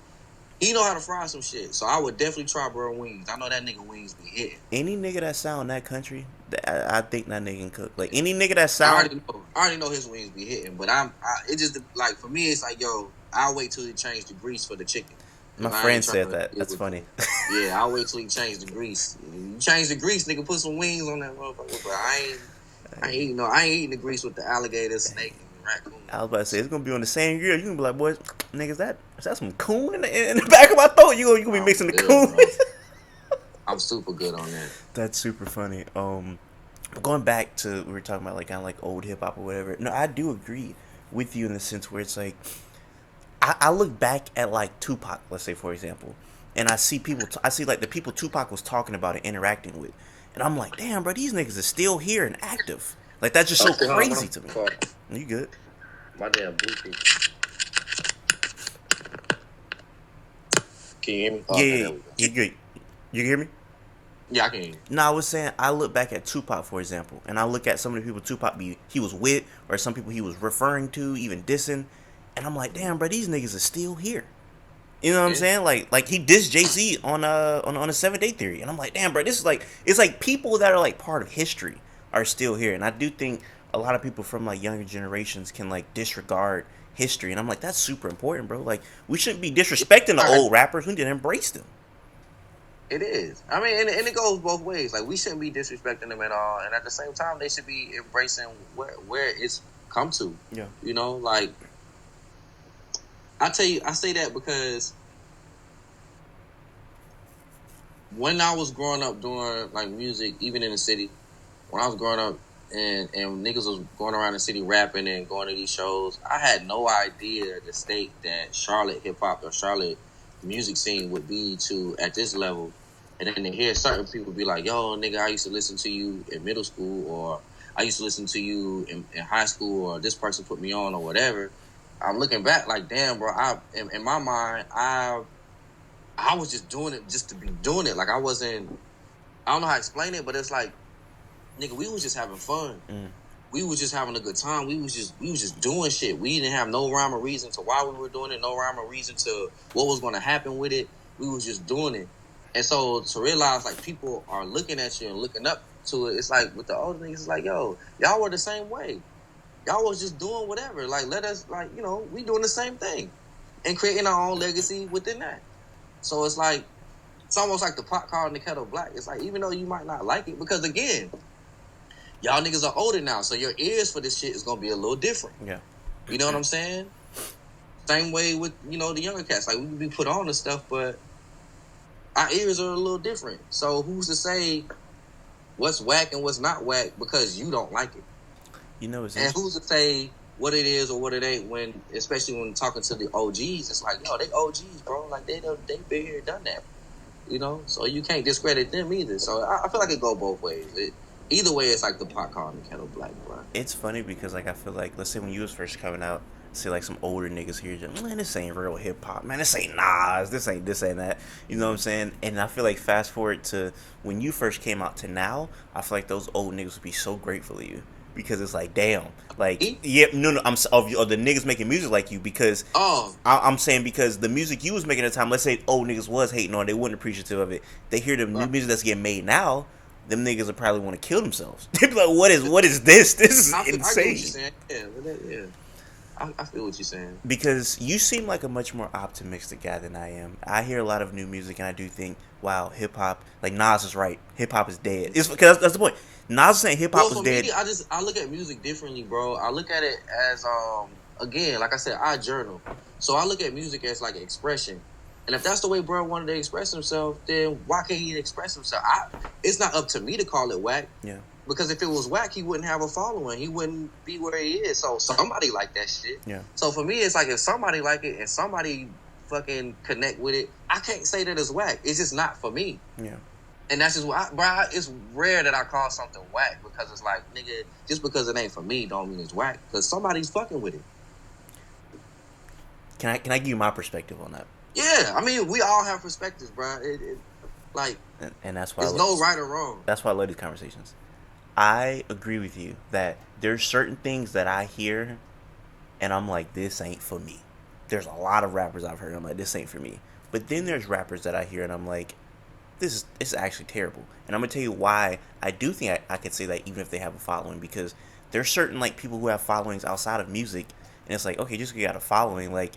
Speaker 2: he know how to fry some shit. So I would definitely try bro wings. I know that nigga wings be hitting.
Speaker 1: Any nigga that sound that country, I think that nigga can cook. Like any nigga that
Speaker 2: I
Speaker 1: sound,
Speaker 2: already know. I already know his wings be hitting, but it just like for me, it's like yo, I'll wait till he change the grease for the chicken
Speaker 1: my
Speaker 2: because I ain't
Speaker 1: friend
Speaker 2: trying
Speaker 1: said
Speaker 2: to
Speaker 1: that.
Speaker 2: deal
Speaker 1: That's
Speaker 2: with.
Speaker 1: funny.
Speaker 2: Yeah, I'll wait till he change the grease. You change the grease, nigga, put some wings on that motherfucker. But I ain't eating the grease with the alligator, snake, and raccoon.
Speaker 1: I was about to say it's gonna be on the same grill. You gonna be like, boys, nigga, is that some coon in the back of my throat? You gonna be
Speaker 2: I'm
Speaker 1: mixing the
Speaker 2: good,
Speaker 1: coon.
Speaker 2: bro. I'm super good on that.
Speaker 1: That's super funny. Going back to we were talking about like kind of like old hip hop or whatever. No, I do agree with you in the sense where it's like I look back at like Tupac, let's say for example, and I see people. I see like the people Tupac was talking about and interacting with, and I'm like, damn, bro, these niggas are still here and active. Like that's just so
Speaker 2: Okay, hold on,
Speaker 1: crazy to me. You good?
Speaker 2: my damn Bluetooth. Can you hear me?
Speaker 1: Yeah,
Speaker 2: Okay,
Speaker 1: yeah,
Speaker 2: there
Speaker 1: yeah.
Speaker 2: we go.
Speaker 1: You good? You hear me?
Speaker 2: Yeah, I can hear you.
Speaker 1: No, I was saying I look back at Tupac, for example, and I look at some of the people he was with, or some people he was referring to, even dissing, and I'm like, damn, bro, these niggas are still here. You know what I'm
Speaker 2: Yeah,
Speaker 1: saying? Like he dissed Jay Z on a 7 Day Theory, and I'm like, damn, bro, this is like it's like people that are like part of history are still here, and I do think a lot of people from like younger generations can like disregard history, and I'm like, that's super important, bro. Like we shouldn't be disrespecting the
Speaker 2: right.
Speaker 1: old rappers. We need to embrace them.
Speaker 2: It is. I mean, and it goes both ways. Like we shouldn't be disrespecting them at all, and at the same time, they should be embracing where it's come to.
Speaker 1: Yeah.
Speaker 2: You know, like I tell you, I say that because when I was growing up doing like music, even in the city, when I was growing up and niggas was going around the city rapping and going to these shows, I had no idea the state that Charlotte hip hop or Charlotte music scene would be to at this level. And then to hear certain people be like, yo, nigga, I used to listen to you in middle school, or I used to listen to you in high school, or this person put me on, or whatever. I'm looking back like, damn, bro, in my mind, I was just doing it just to be doing it. Like I don't know how to explain it, but it's like, nigga, we was just having fun.
Speaker 1: Mm.
Speaker 2: We was just having a good time. We was just doing shit. We didn't have no rhyme or reason to why we were doing it, no rhyme or reason to what was going to happen with it. We was just doing it. And so to realize like people are looking at you and looking up to it, it's like with the older niggas, it's like, yo, y'all were the same way. Y'all was just doing whatever. Like let us like, you know, we doing the same thing and creating our own legacy within that. So it's almost like the pot calling the kettle black. It's like even though you might not like it, because again, y'all niggas are older now, so your ears for this shit is gonna be a little different.
Speaker 1: Yeah.
Speaker 2: You know what I'm saying? Same way with, you know, the younger cats. Like we can be put on and stuff, but our ears are a little different. So who's to say what's whack and what's not whack because you don't like it?
Speaker 1: You know, it's
Speaker 2: And who's to say what it is or what it ain't when, especially when talking to the OGs, it's like, yo, they OGs, bro. Like they been here, done that. You know, so you can't discredit them either. So I feel like it go both ways. Either way, it's like the pot calling the kettle black, bro.
Speaker 1: it's funny because like I feel like let's say when you was first coming out, see like some older niggas here, just, man, this ain't real hip hop, man, this ain't Nas, this ain't this and that, you know what I'm saying? And I feel like fast forward to when you first came out to now, I feel like those old niggas would be so grateful of you because it's like damn, like yeah, no, of the niggas making music like you because
Speaker 2: Oh,
Speaker 1: I'm saying because the music you was making at the time, let's say old niggas was hating on, it, they wasn't appreciative of it. They hear the new music that's getting made now, them niggas will probably want to kill themselves. They be like, what is this? This is
Speaker 2: I get what you're
Speaker 1: insane.
Speaker 2: saying. Yeah, yeah. I feel what you're saying.
Speaker 1: Because you seem like a much more optimistic guy than I am. I hear a lot of new music, and I do think, wow, hip hop. Like Nas is right. Hip hop is dead. It's because that's the point. Nas is saying hip
Speaker 2: Well,
Speaker 1: hop is
Speaker 2: for
Speaker 1: dead.
Speaker 2: me, I look at music differently, bro. I look at it as again, like I said, I journal, so I look at music as like an expression. And if that's the way bro wanted to express himself, then why can't he express himself? It's not up to me to call it whack.
Speaker 1: Yeah,
Speaker 2: Because if it was whack, he wouldn't have a following. He wouldn't be where he is. So somebody like that shit.
Speaker 1: yeah,
Speaker 2: So for me, it's like if somebody like it and somebody fucking connect with it, I can't say that it's whack. It's just not for me.
Speaker 1: yeah.
Speaker 2: And that's just why, bro. It's rare that I call something whack because it's like, nigga, just because it ain't for me, don't mean it's whack. Because somebody's fucking with it.
Speaker 1: Can I give you my perspective on that?
Speaker 2: Yeah, I mean, we all have perspectives, bro. Like,
Speaker 1: And that's why
Speaker 2: there's no right or wrong.
Speaker 1: that's why I love these conversations. I agree with you that there's certain things that I hear, and I'm like, this ain't for me. There's a lot of rappers I've heard, I'm like, this ain't for me. But then there's rappers that I hear, and I'm like, this is actually terrible. And I'm gonna tell you why I do think I could say that even if they have a following, because there's certain like people who have followings outside of music, and it's like, okay, just because you got a following, like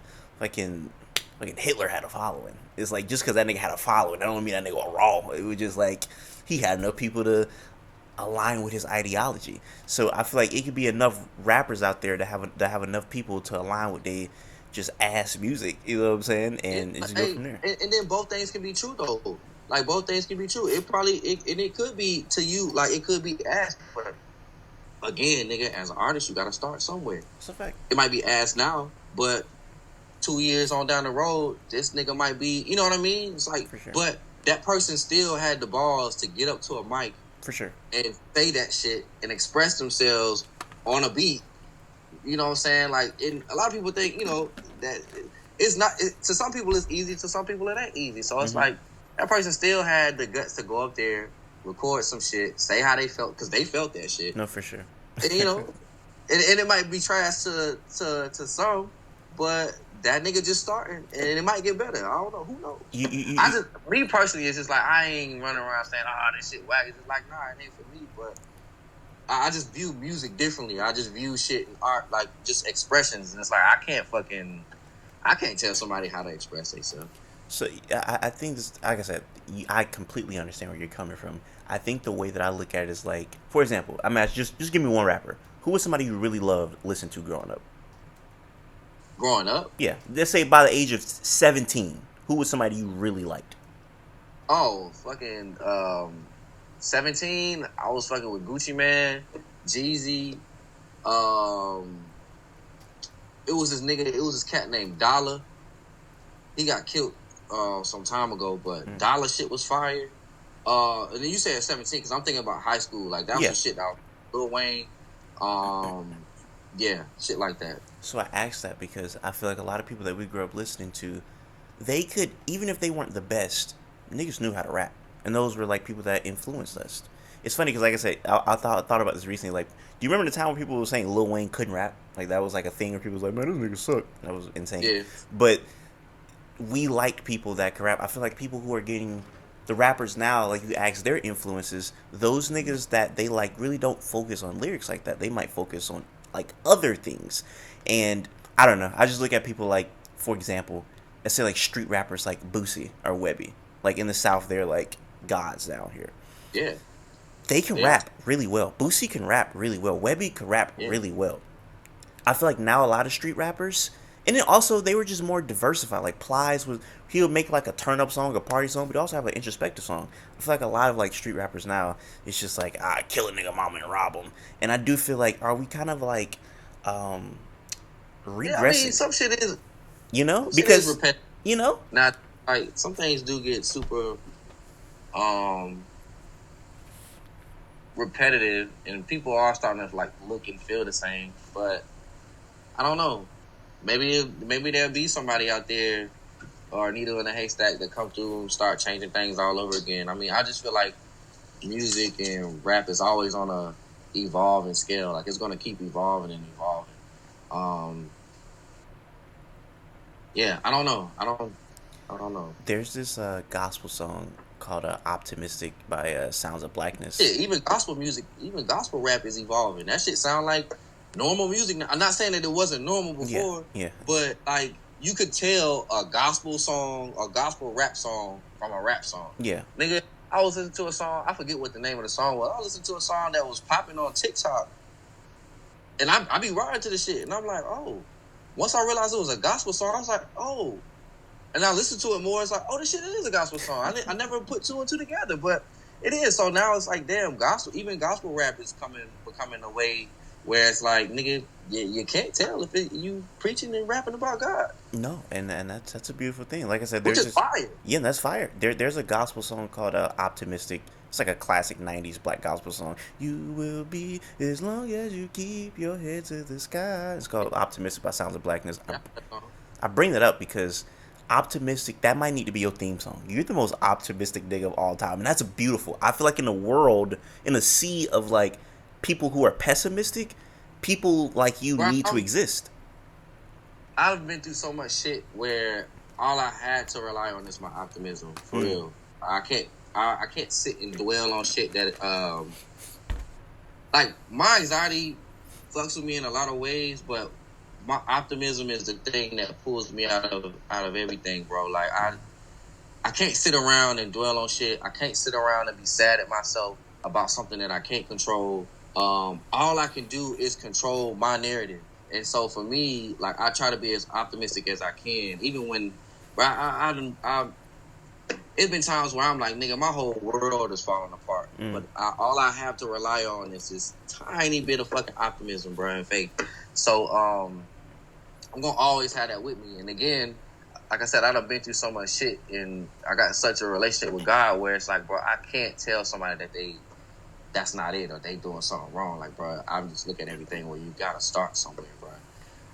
Speaker 1: Hitler had a following. It's like just because that nigga had a following, that don't mean that nigga was wrong. It was just like he had enough people to align with his ideology. So I feel like it could be enough rappers out there to have enough people to align with they just ass music. You know what I'm saying? And just go from there.
Speaker 2: And then both things can be true though. Like both things can be true. It could be to you, like it could be asked, but again, nigga, as an artist, you gotta start somewhere.
Speaker 1: It's a fact.
Speaker 2: It might be asked now, but 2 years on down the road, this nigga might be, you know what I mean? It's like,
Speaker 1: For sure.
Speaker 2: but that person still had the balls to get up to a mic
Speaker 1: For sure.
Speaker 2: and say that shit and express themselves on a beat. You know what I'm saying? Like, a lot of people think, you know, that it's not, to some people it's easy, to some people it ain't easy. So it's like, that person still had the guts to go up there, record some shit, say how they felt, because they felt that shit.
Speaker 1: No, for sure.
Speaker 2: And, you know, and it might be trash to some, but that nigga just starting, and it might get better. I don't know. Who knows? I
Speaker 1: You
Speaker 2: just, me personally, it's just like I ain't running around saying, "Oh, this shit whack." It's just like, nah, it ain't for me. But I just view music differently. I just view shit and art like just expressions, and it's like I can't tell somebody how to express themselves.
Speaker 1: So I think this, like I said, I completely understand where you're coming from. I think the way that I look at it is like, for example, I'm asking, just give me one rapper. Who was somebody you really loved, listened to growing up?
Speaker 2: Growing up,
Speaker 1: Yeah, let's say by the age of 17, who was somebody you really liked?
Speaker 2: oh fucking 17, I was fucking with Gucci Man, Jeezy. Um, it was this nigga. It was this cat named Dollar. He got killed some time ago, but
Speaker 1: Mm.
Speaker 2: Dollar shit was fire. And then you said 17 because I'm thinking about high school. Like that was
Speaker 1: Yeah.
Speaker 2: the shit that was Lil Wayne. Um, yeah, shit like that.
Speaker 1: So I asked that because I feel like a lot of people that we grew up listening to, they could, even if they weren't the best, niggas knew how to rap, and those were like people that influenced us. It's funny because, like I said, I thought about this recently. Like, do you remember the time when people were saying Lil Wayne couldn't rap? Like that was like a thing where people was like, man, this nigga suck. That was insane.
Speaker 2: Yeah,
Speaker 1: But we liked people that could rap. I feel like people who are getting the rappers now, like you ask their influences, those niggas that they like really don't focus on lyrics like that. They might focus on like other things. And I don't know. I just look at people like, for example, let's say like street rappers like Boosie or Webby. Like in the South, they're like gods down here.
Speaker 2: yeah,
Speaker 1: They can
Speaker 2: yeah,
Speaker 1: rap really well. Boosie can rap really well. Webby can rap
Speaker 2: yeah.
Speaker 1: really well. I feel like now a lot of street rappers, and then also they were just more diversified. Like Plies was, he would make like a turn up song, a party song, but he also have an introspective song. I feel like a lot of like street rappers now, it's just like kill a nigga mama and rob him. And I do feel like, are we kind of like um
Speaker 2: Yeah, I mean,
Speaker 1: regressing?
Speaker 2: some shit is
Speaker 1: Because
Speaker 2: repetitive.
Speaker 1: you know,
Speaker 2: Not like some things do get super um repetitive, and people are starting to like look and feel the same. But I don't know. Maybe there'll be somebody out there or a needle in a haystack that come through and start changing things all over again. I mean, I just feel like music and rap is always on a evolving scale. Like it's gonna keep evolving and evolving. Um, yeah, I don't know. I don't know.
Speaker 1: there's this gospel song called "Optimistic" by Sounds of
Speaker 2: Yeah,
Speaker 1: Blackness.
Speaker 2: even gospel music, even gospel rap is evolving. That shit sound like normal music now. I'm not saying that it wasn't normal
Speaker 1: Yeah,
Speaker 2: before,
Speaker 1: yeah.
Speaker 2: but like you could tell a gospel song, a gospel rap song from a rap song.
Speaker 1: Yeah.
Speaker 2: Nigga, I was listening to a song, I forget what the name of the song was. I was listening to a song that was popping on TikTok. And I be riding to the shit. And I'm like, oh. Once I realized it was a gospel song, I was like, oh. And I listened to it more. It's like, oh, this shit, it is a gospel song. I never put two and two together, but it is. So now it's like, damn, gospel, even gospel rap is becoming a way where it's like, nigga, you can't tell if you preaching and rapping about God,
Speaker 1: No, and that's a beautiful thing. Like I said,
Speaker 2: which
Speaker 1: there's
Speaker 2: is
Speaker 1: this,
Speaker 2: fire.
Speaker 1: yeah, that's fire. There's a gospel song called "Optimistic." It's like a classic '90s black gospel song. You will be as long as you keep your head to the sky. It's called "Optimistic" by Sounds of Blackness.
Speaker 2: Yeah.
Speaker 1: I bring that up because optimistic, that might need to be your theme song. You're the most optimistic nigga of all time, and that's beautiful. I feel like in a world, in a sea of like people who are pessimistic, people like you
Speaker 2: Bro,
Speaker 1: need to exist.
Speaker 2: I've been through so much shit where all I had to rely on is my optimism. For
Speaker 1: Mm.
Speaker 2: real. I can't sit and dwell on shit that like my anxiety fucks with me in a lot of ways, but my optimism is the thing that pulls me out of everything, bro. Like I can't sit around and dwell on shit. I can't sit around and be sad at myself about something that I can't control. All I can do is control my narrative. And so for me, like I try to be as optimistic as I can, even when it's been times where I'm like, nigga, my whole world is falling apart.
Speaker 1: Mm.
Speaker 2: But all I have to rely on is this tiny bit of fucking optimism, bro, and faith. So I'm gonna always have that with me. And again, like I said, I've been through so much shit, and I got such a relationship with God where it's like, bro, I can't tell somebody that that's not it or they doing something wrong. Like, bro, I'm just looking at everything where you gotta start somewhere, bro,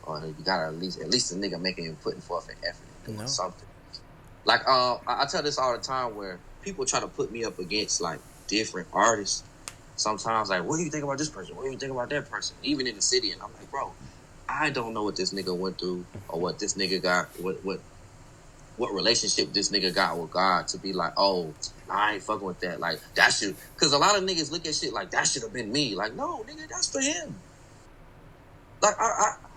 Speaker 2: or you gotta at least a nigga making and putting forth an effort and doing something. Like, I tell this all the time where people try to put me up against like different artists. Sometimes, like, what do you think about this person? What do you think about that person? Even in the city, and I'm like, bro, I don't know what this nigga went through or what this nigga got, what relationship this nigga got with God to be like, oh, I ain't fucking with that. Like that should, because a lot of niggas look at shit like that should have been me. Like no, nigga, that's for him. Like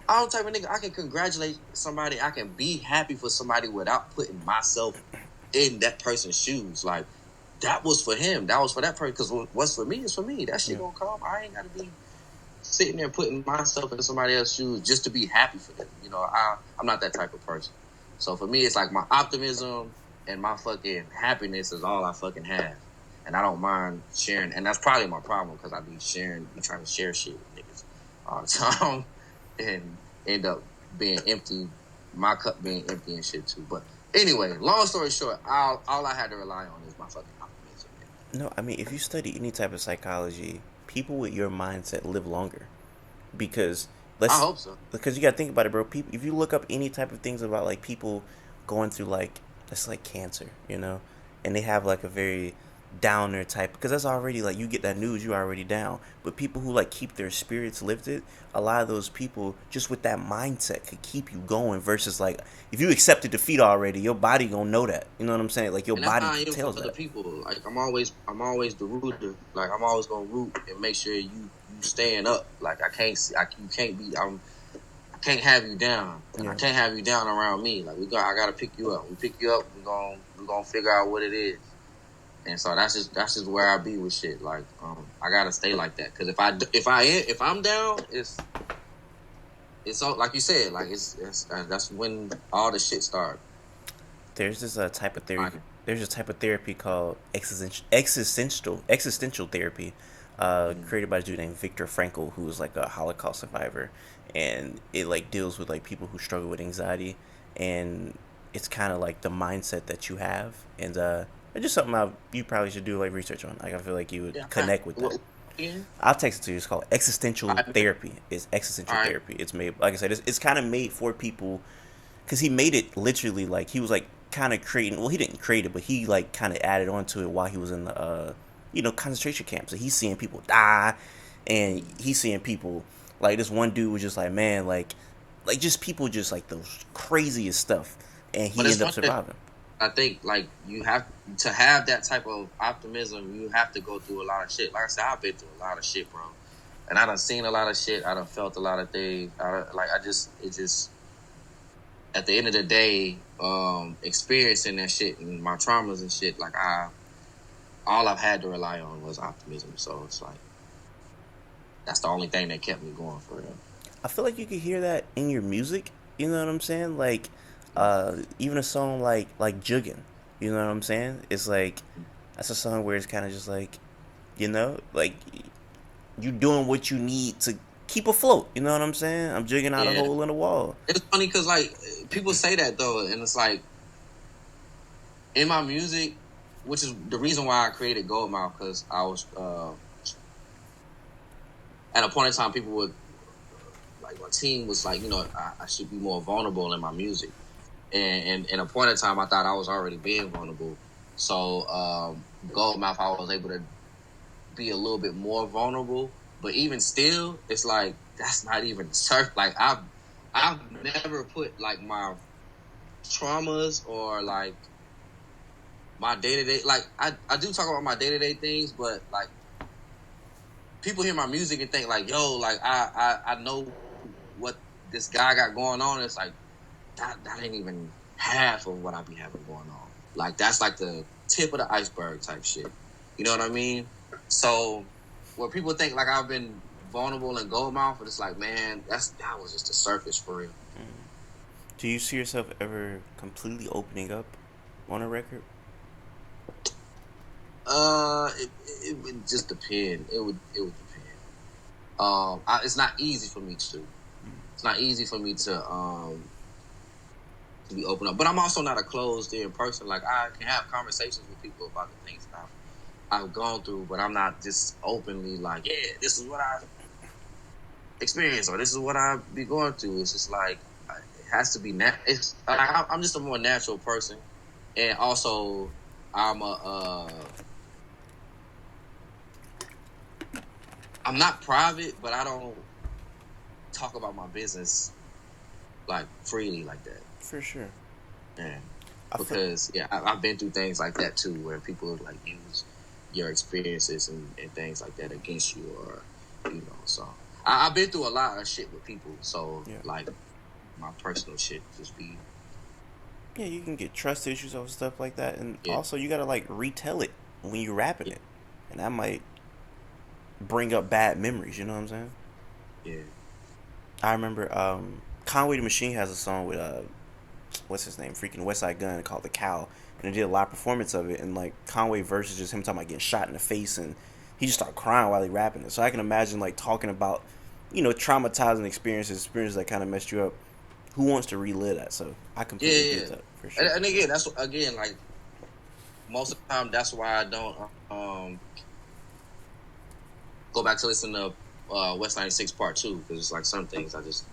Speaker 2: I'm the type of nigga I can congratulate somebody, I can be happy for somebody without putting myself in that person's shoes. Like that was for him, that was for that person. Because what's for me is for me. That shit
Speaker 1: Yeah.
Speaker 2: gonna come. I ain't gotta be sitting there putting myself in somebody else's shoes just to be happy for them. You know, I'm not that type of person. So for me, it's like my optimism and my fucking happiness is all I fucking have. And I don't mind sharing. And that's probably my problem because I be trying to share shit with niggas all the time and end up being empty, my cup being empty and shit too. But anyway, long story short, all I had to rely on is my fucking optimism.
Speaker 1: No, I mean, if you study any type of psychology, people with your mindset live longer because
Speaker 2: I
Speaker 1: let's
Speaker 2: hope so.
Speaker 1: because you gotta think about it, bro. People, if you look up any type of things about like people going through like it's like cancer, and they have like a very downer type because that's already like you get that news, you're already down. But people who like keep their spirits lifted, a lot of those people just with that mindset could keep you going. Versus like if you accepted defeat already, your body gonna know that. You know what I'm saying? Like your
Speaker 2: And that's
Speaker 1: body
Speaker 2: how I am for
Speaker 1: tells
Speaker 2: other
Speaker 1: that.
Speaker 2: people. Like I'm always the rooter. Like I'm always gonna root and make sure you staying up. Like I can't, you can't be. I can't have you down, and I
Speaker 1: Yeah.
Speaker 2: can't have you down around me. Like I gotta pick you up. We pick you up. We gonna figure out what it is. And so that's just where I be with shit. Like I gotta stay like that because if I'm down, it's all like you said. Like that's when all the shit starts.
Speaker 1: There's this type of theory. There's a type of therapy called existential therapy, created by a dude named Viktor Frankl, who was like a Holocaust survivor, and it like deals with like people who struggle with anxiety, and it's kind of like the mindset that you have, and it's just something you probably should do like research on. Like I feel like you would
Speaker 2: Yeah.
Speaker 1: connect with that.
Speaker 2: What, again?
Speaker 1: I'll text it to you. It's called
Speaker 2: All
Speaker 1: existential
Speaker 2: right.
Speaker 1: therapy. It's
Speaker 2: All
Speaker 1: existential
Speaker 2: right.
Speaker 1: therapy. It's made, like I said, it's kind of made for people because he made it literally like he was like kind of creating. Well, he didn't create it, but he like kind of added on to it while he was in the concentration camps. So he's seeing people die, and he's seeing people like this one dude was just like, man, like just people just like those craziest stuff, and
Speaker 2: But
Speaker 1: he
Speaker 2: it's
Speaker 1: ended up
Speaker 2: funny that
Speaker 1: surviving.
Speaker 2: I think like you have to have that type of optimism. You have to go through a lot of shit. Like I said, I've been through a lot of shit, bro. And I done seen a lot of shit. I done felt a lot of things. It just at the end of the day, experiencing that shit and my traumas and shit, like all I've had to rely on was optimism. So it's like that's the only thing that kept me going for real.
Speaker 1: I feel like you could hear that in your music. You know what I'm saying? Like, even a song like "Juggin." You know what I'm saying? It's like that's a song where it's kind of just like, like you doing what you need to keep afloat. You know what I'm saying? I'm jigging out a
Speaker 2: Yeah,
Speaker 1: hole in the wall.
Speaker 2: it's funny because like people say that though, and it's like in my music, which is the reason why I created Goldmouth, because I was at a point in time people would like my team was like, I should be more vulnerable in my music, and in a point in time I thought I was already being vulnerable. So Goldmouth, I was able to be a little bit more vulnerable, but even still, it's like that's not even surf. Like I've never put like my traumas or like my day to day. Like I do talk about my day to day things, but like people hear my music and think like, yo, like I know what this guy got going on. It's like that ain't even half of what I be having going on. Like that's like the tip of the iceberg type shit. You know what I mean? So where people think like I've been vulnerable and gold mouth, but it's like, man, that was just the surface for real.
Speaker 1: Do you see yourself ever completely opening up on a record?
Speaker 2: It would just depend. It would depend. It's not easy for me to. It's not easy for me to be open up, but I'm also not a closed in person. Like I can have conversations with people about the things that I've gone through, but I'm not just openly like, yeah, this is what I experienced or this is what I be going through. It's just like it has to be. It's I'm just a more natural person, and also I'm I'm not private, but I don't talk about my business like freely like that.
Speaker 1: For sure.
Speaker 2: Yeah.
Speaker 1: I feel,
Speaker 2: Because I've been through things like that too, where people like use your experiences and things like that against you, or So I've been through a lot of shit with people. So
Speaker 1: yeah.
Speaker 2: like my personal shit just be
Speaker 1: Yeah, you can get trust issues over stuff like that, and
Speaker 2: yeah
Speaker 1: also you gotta like retell it when you're rapping
Speaker 2: yeah
Speaker 1: it, and that might bring up bad memories. You know what I'm saying?
Speaker 2: yeah.
Speaker 1: I remember Conway the Machine has a song with what's his name, freaking West Side Gun called "The Cow," and they did a live performance of it, and like Conway verse is just him talking about getting shot in the face, and he just started crying while he rapping it. So I can imagine like talking about, traumatizing experiences that kind of messed you up. Who wants to relive that? So I
Speaker 2: Yeah,
Speaker 1: completely
Speaker 2: yeah.
Speaker 1: get that for sure,
Speaker 2: And,
Speaker 1: for
Speaker 2: and
Speaker 1: sure.
Speaker 2: again, that's again like most of the time. That's why I don't go back to listen to West 96 Part 2, because it's like some things I just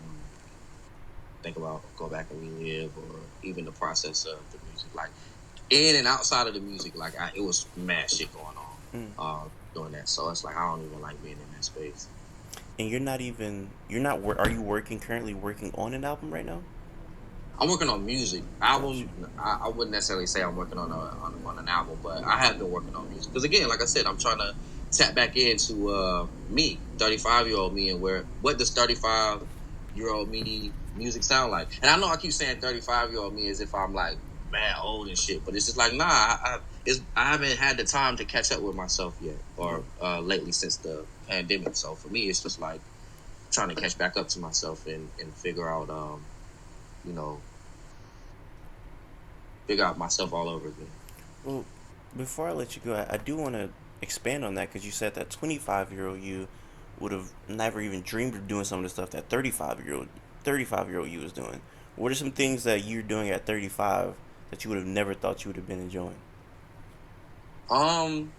Speaker 2: think about, go back and relive, or even the process of the music, like in and outside of the music. Like it was mad shit going on
Speaker 1: Mm.
Speaker 2: doing that. So it's like I don't even like being in that space.
Speaker 1: And you're not. Are you currently working on an album right now?
Speaker 2: I'm working on music.
Speaker 1: Got you.
Speaker 2: Album, I wouldn't necessarily say I'm working on an album, but I have been working on music. Because again, like I said, I'm trying to tap back into me, 35-year-old me, and what does 35-year-old me music sound like? And I know I keep saying 35-year-old me as if I'm like mad old and shit, but it's just like, nah, I haven't had the time to catch up with myself yet,
Speaker 1: Yeah.
Speaker 2: or lately since the pandemic. So for me, it's just like trying to catch back up to myself and figure out you know figure out myself all over again.
Speaker 1: Well, before I let you go, I do want to expand on that because you said that 25-year-old you would have never even dreamed of doing some of the stuff that 35-year-old you was doing. What are some things that you're doing at 35 that you would have never thought you would have been enjoying?
Speaker 2: Um,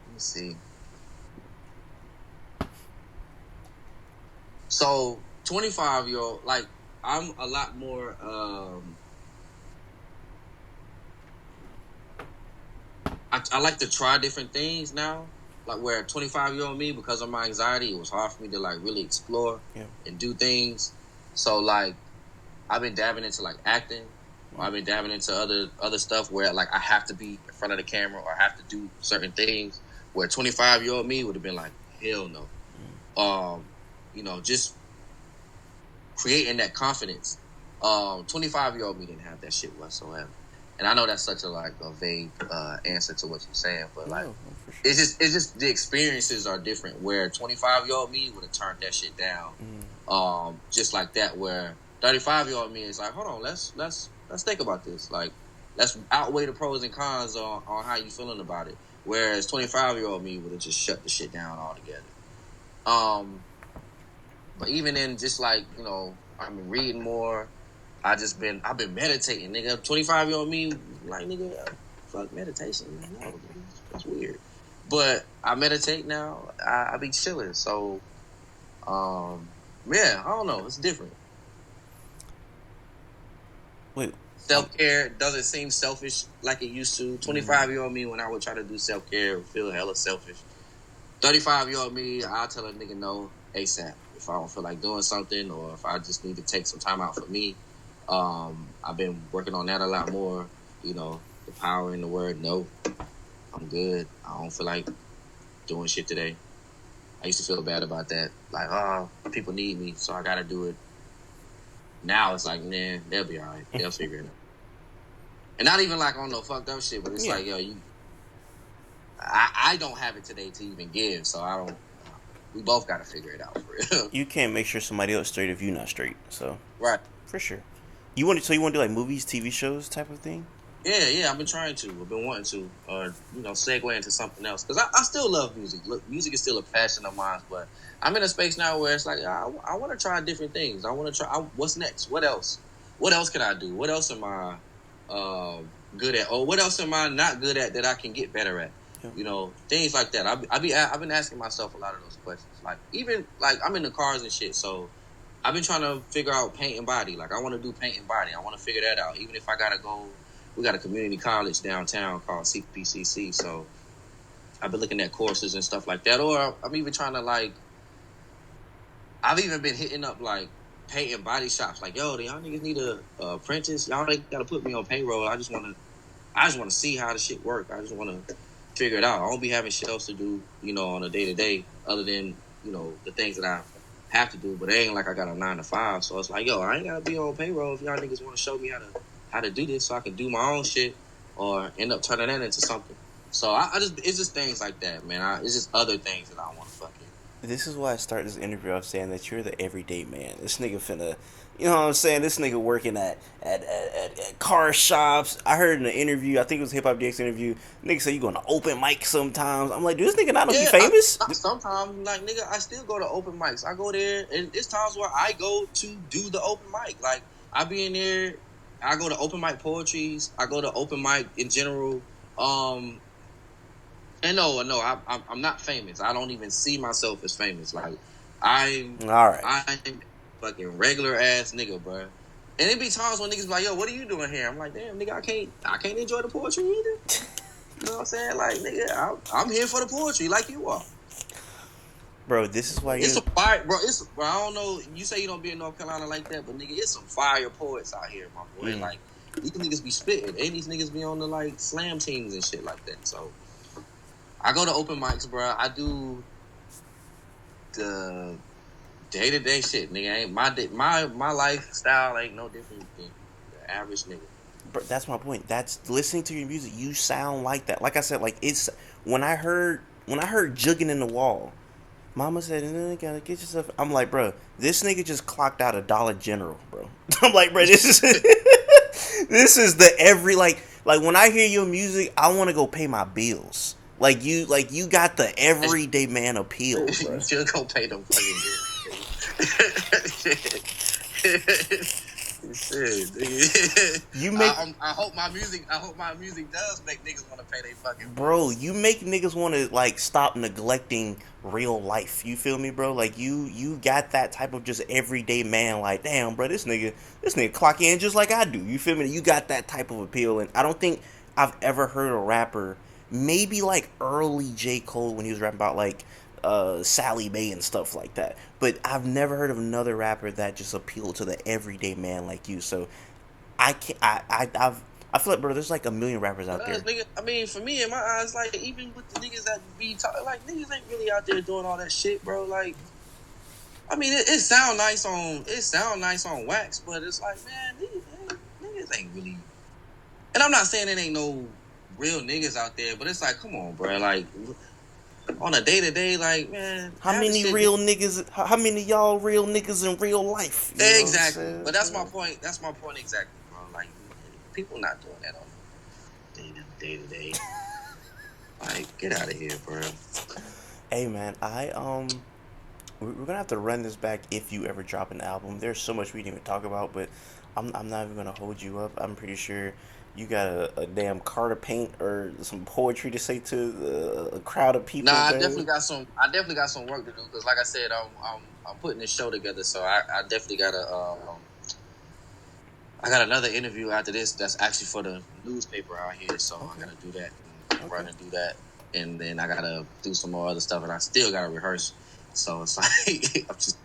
Speaker 2: let me see. So 25-year-old, like I'm a lot more. I like to try different things now. Like where 25-year-old me, because of my anxiety, it was hard for me to like really explore
Speaker 1: Yeah.
Speaker 2: and do things. So like I've been dabbing into like acting, or
Speaker 1: Mm.
Speaker 2: I've been dabbing into other stuff where like I have to be in front of the camera or I have to do certain things. Where 25-year-old me would have been like, hell no. Just creating that confidence. 25-year-old me didn't have that shit whatsoever. And I know that's such a vague answer to what you're saying, but like
Speaker 1: No, no, for sure.
Speaker 2: it's just the experiences are different. Where 25-year-old me would have turned that shit down,
Speaker 1: Mm.
Speaker 2: just like that. Where 35-year-old me is like, hold on, let's think about this. Like, let's outweigh the pros and cons on how you feeling about it. Whereas 25-year-old me would have just shut the shit down altogether. Um, but even in just like I've been reading more. I've been meditating, nigga. 25-year-old me, like nigga, fuck meditation, man. No, nigga, that's weird. But I meditate now. I be chilling. So, yeah, I don't know. It's different.
Speaker 1: Wait. Um.
Speaker 2: Self-care doesn't seem selfish like it used to.
Speaker 1: Mm.
Speaker 2: 25-year-old me, when I would try to do self-care, feel hella selfish. 35-year-old me, I'll tell a nigga no ASAP if I don't feel like doing something, or if I just need to take some time out for me. I've been working on that a lot more. The power in the word no. I'm good. I don't feel like doing shit today. I used to feel bad about that. Like, oh, people need me, so I gotta do it. Now it's like, man, they'll be all right. They'll figure it out. And not even like on no fucked up shit, but it's
Speaker 1: Yeah.
Speaker 2: like, yo, I don't have it today to even give, so I don't. We both gotta figure it out for real.
Speaker 1: You can't make sure somebody else straight if you're not straight. So
Speaker 2: Right.
Speaker 1: for sure. You want to do like movies, TV shows type of thing?
Speaker 2: Yeah. I've been trying to. I've been wanting to, segue into something else, because I still love music. Look, music is still a passion of mine, but I'm in a space now where it's like I want to try different things. I want to try. What's next? What else? What else can I do? What else am I good at? Or what else am I not good at that I can get better at?
Speaker 1: Yeah.
Speaker 2: Things like that. I've been asking myself a lot of those questions. Like even like I'm in the cars and shit, so I've been trying to figure out paint and body. Like I want to do paint and body. I want to figure that out. Even if I gotta go, we got a community college downtown called CPCC. So I've been looking at courses and stuff like that, or I'm even trying to like. I've even been hitting up like painting body shops. Like, yo, do y'all niggas need a apprentice? Y'all ain't gotta put me on payroll. I just wanna see how the shit work. I just wanna figure it out. I don't be having shit else to do, on a day to day, other than the things that I have to do. But it ain't like I got a 9 to 5. So it's like, yo, I ain't gotta be on payroll if y'all niggas want to show me how to do this, so I can do my own shit or end up turning that into something. So I just it's just things like that, man. It's just other things that I want to fucking.
Speaker 1: This is why I start this interview off saying that you're the everyday man. This nigga finna, you know what I'm saying? This nigga working at car shops. I heard in an interview, I think it was a Hip Hop DX interview, nigga say you going to open mic sometimes. I'm like, dude, this nigga not gonna be
Speaker 2: Yeah,
Speaker 1: famous?
Speaker 2: sometimes, like, nigga, I still go to open mics. I go there, and it's times where I go to do the open mic. Like, I be in there. I go to open mic poetries. I go to open mic in general. And no, I'm not famous. I don't even see myself as famous. Like,
Speaker 1: All right.
Speaker 2: I'm fucking regular ass nigga, bro. And it be times when niggas be like, yo, what are you doing here? I'm like, damn, nigga, I can't enjoy the poetry either. You know what I'm saying? Like, nigga, I'm here for the poetry, like you are.
Speaker 1: Bro, this is why
Speaker 2: It's
Speaker 1: you're.
Speaker 2: some fire, bro. Bro, I don't know. You say you don't be in North Carolina like that, but nigga, it's some fire poets out here, my boy. Like, these niggas be spitting, and these niggas be on the like slam teams and shit like that. So, I go to open mics, bro. I do the day-to-day shit, nigga. Ain't my lifestyle ain't no different than the average nigga.
Speaker 1: But that's my point. That's listening to your music. You sound like that. Like I said, like it's when I heard jugging in the wall. Mama said, "Gotta get yourself." I'm like, bro, this nigga just clocked out a Dollar General, bro. I'm like, bro, this is this is the every like when I hear your music, I want to go pay my bills. Like you got the everyday man appeal, bro.
Speaker 2: You should go pay them fucking bills. Shit,
Speaker 1: You make
Speaker 2: I hope my music does make niggas want to pay their fucking
Speaker 1: bro,
Speaker 2: bills.
Speaker 1: you make niggas want to like stop neglecting real life. You feel me, bro? Like you got that type of just everyday man. Like, damn, bro, this nigga clock in just like I do. You feel me? You got that type of appeal, and I don't think I've ever heard a rapper, maybe like early J. Cole when he was rapping about like Sally Mae and stuff like that. But I've never heard of another rapper that just appealed to the everyday man like you. So I can't. I feel like, bro, there's like a million rappers out there.
Speaker 2: Nigga, I mean, for me, in my eyes, like, even with the niggas that be talking, like, niggas ain't really out there doing all that shit, bro. Like, I mean, it sound nice on wax, but it's like, man, niggas ain't really. And I'm not saying it ain't no real niggas out there, but it's like, come on, bro. Like, on a day to day, like, man,
Speaker 1: How many real niggas? How many y'all real niggas in real life? You know
Speaker 2: exactly. But that's my point. That's my point exactly, bro. Like, people not doing that on day to day. Like, get out of here, bro.
Speaker 1: Hey man, we're gonna have to run this back if you ever drop an album. There's so much we didn't even talk about, but I'm not even gonna hold you up. I'm pretty sure you got a damn car to paint or some poetry to say to a crowd of people.
Speaker 2: Nah, I
Speaker 1: man.
Speaker 2: definitely got some. I definitely got some work to do because, like I said, I'm putting this show together. So I definitely gotta. I got another interview after this. That's actually for the newspaper out here. So okay. I gotta do that, and run and do that, and then I gotta do some more other stuff, and I still gotta rehearse. So it's like I'm just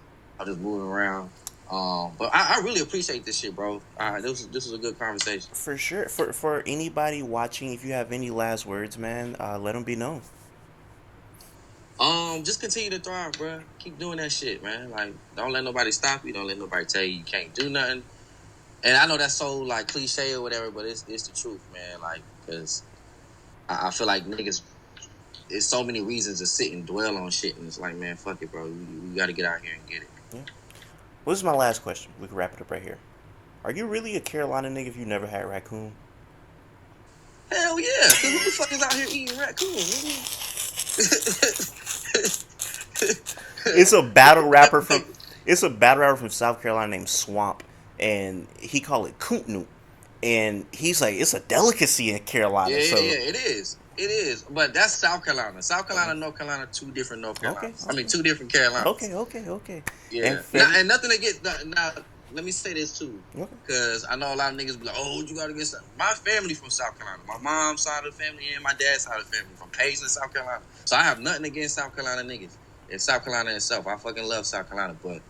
Speaker 2: moving around. But I really appreciate this shit, bro. This was a good conversation.
Speaker 1: For sure. For anybody watching, if you have any last words, man, let them be known.
Speaker 2: Just continue to thrive, bro. Keep doing that shit, man. Like, don't let nobody stop you. Don't let nobody tell you can't do nothing. And I know that's so like cliche or whatever, but it's the truth, man. Like, because I feel like niggas, there's so many reasons to sit and dwell on shit, and it's like, man, fuck it, bro. We got to get out here and get it.
Speaker 1: Yeah. Well, this is my last question. We can wrap it up right here. Are you really a Carolina nigga if you never had raccoon?
Speaker 2: Hell yeah, because who the fuck is out here eating raccoon?
Speaker 1: It's a battle rapper from South Carolina named Swamp, and he called it Koontnoot, and he's like, it's a delicacy in Carolina.
Speaker 2: Yeah, it is. But that's South Carolina. South Carolina, North Carolina, two different North Carolinas. Okay. I mean, two different Carolinas.
Speaker 1: Okay.
Speaker 2: Yeah, and nothing against let me say this too,
Speaker 1: Okay.
Speaker 2: because I know a lot of niggas be like, "Oh, you gotta get some." My family from South Carolina, my mom's side of the family and my dad's side of the family from Payson, South Carolina. So I have nothing against South Carolina niggas. It's South Carolina itself. I fucking love South Carolina, but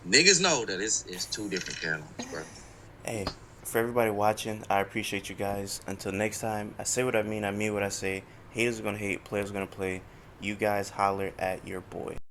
Speaker 2: niggas know that it's two different Carolinas, bro.
Speaker 1: Hey, for everybody watching, I appreciate you guys. Until next time, I say what I mean what I say. Haters are gonna hate, players are gonna play. You guys holler at your boy.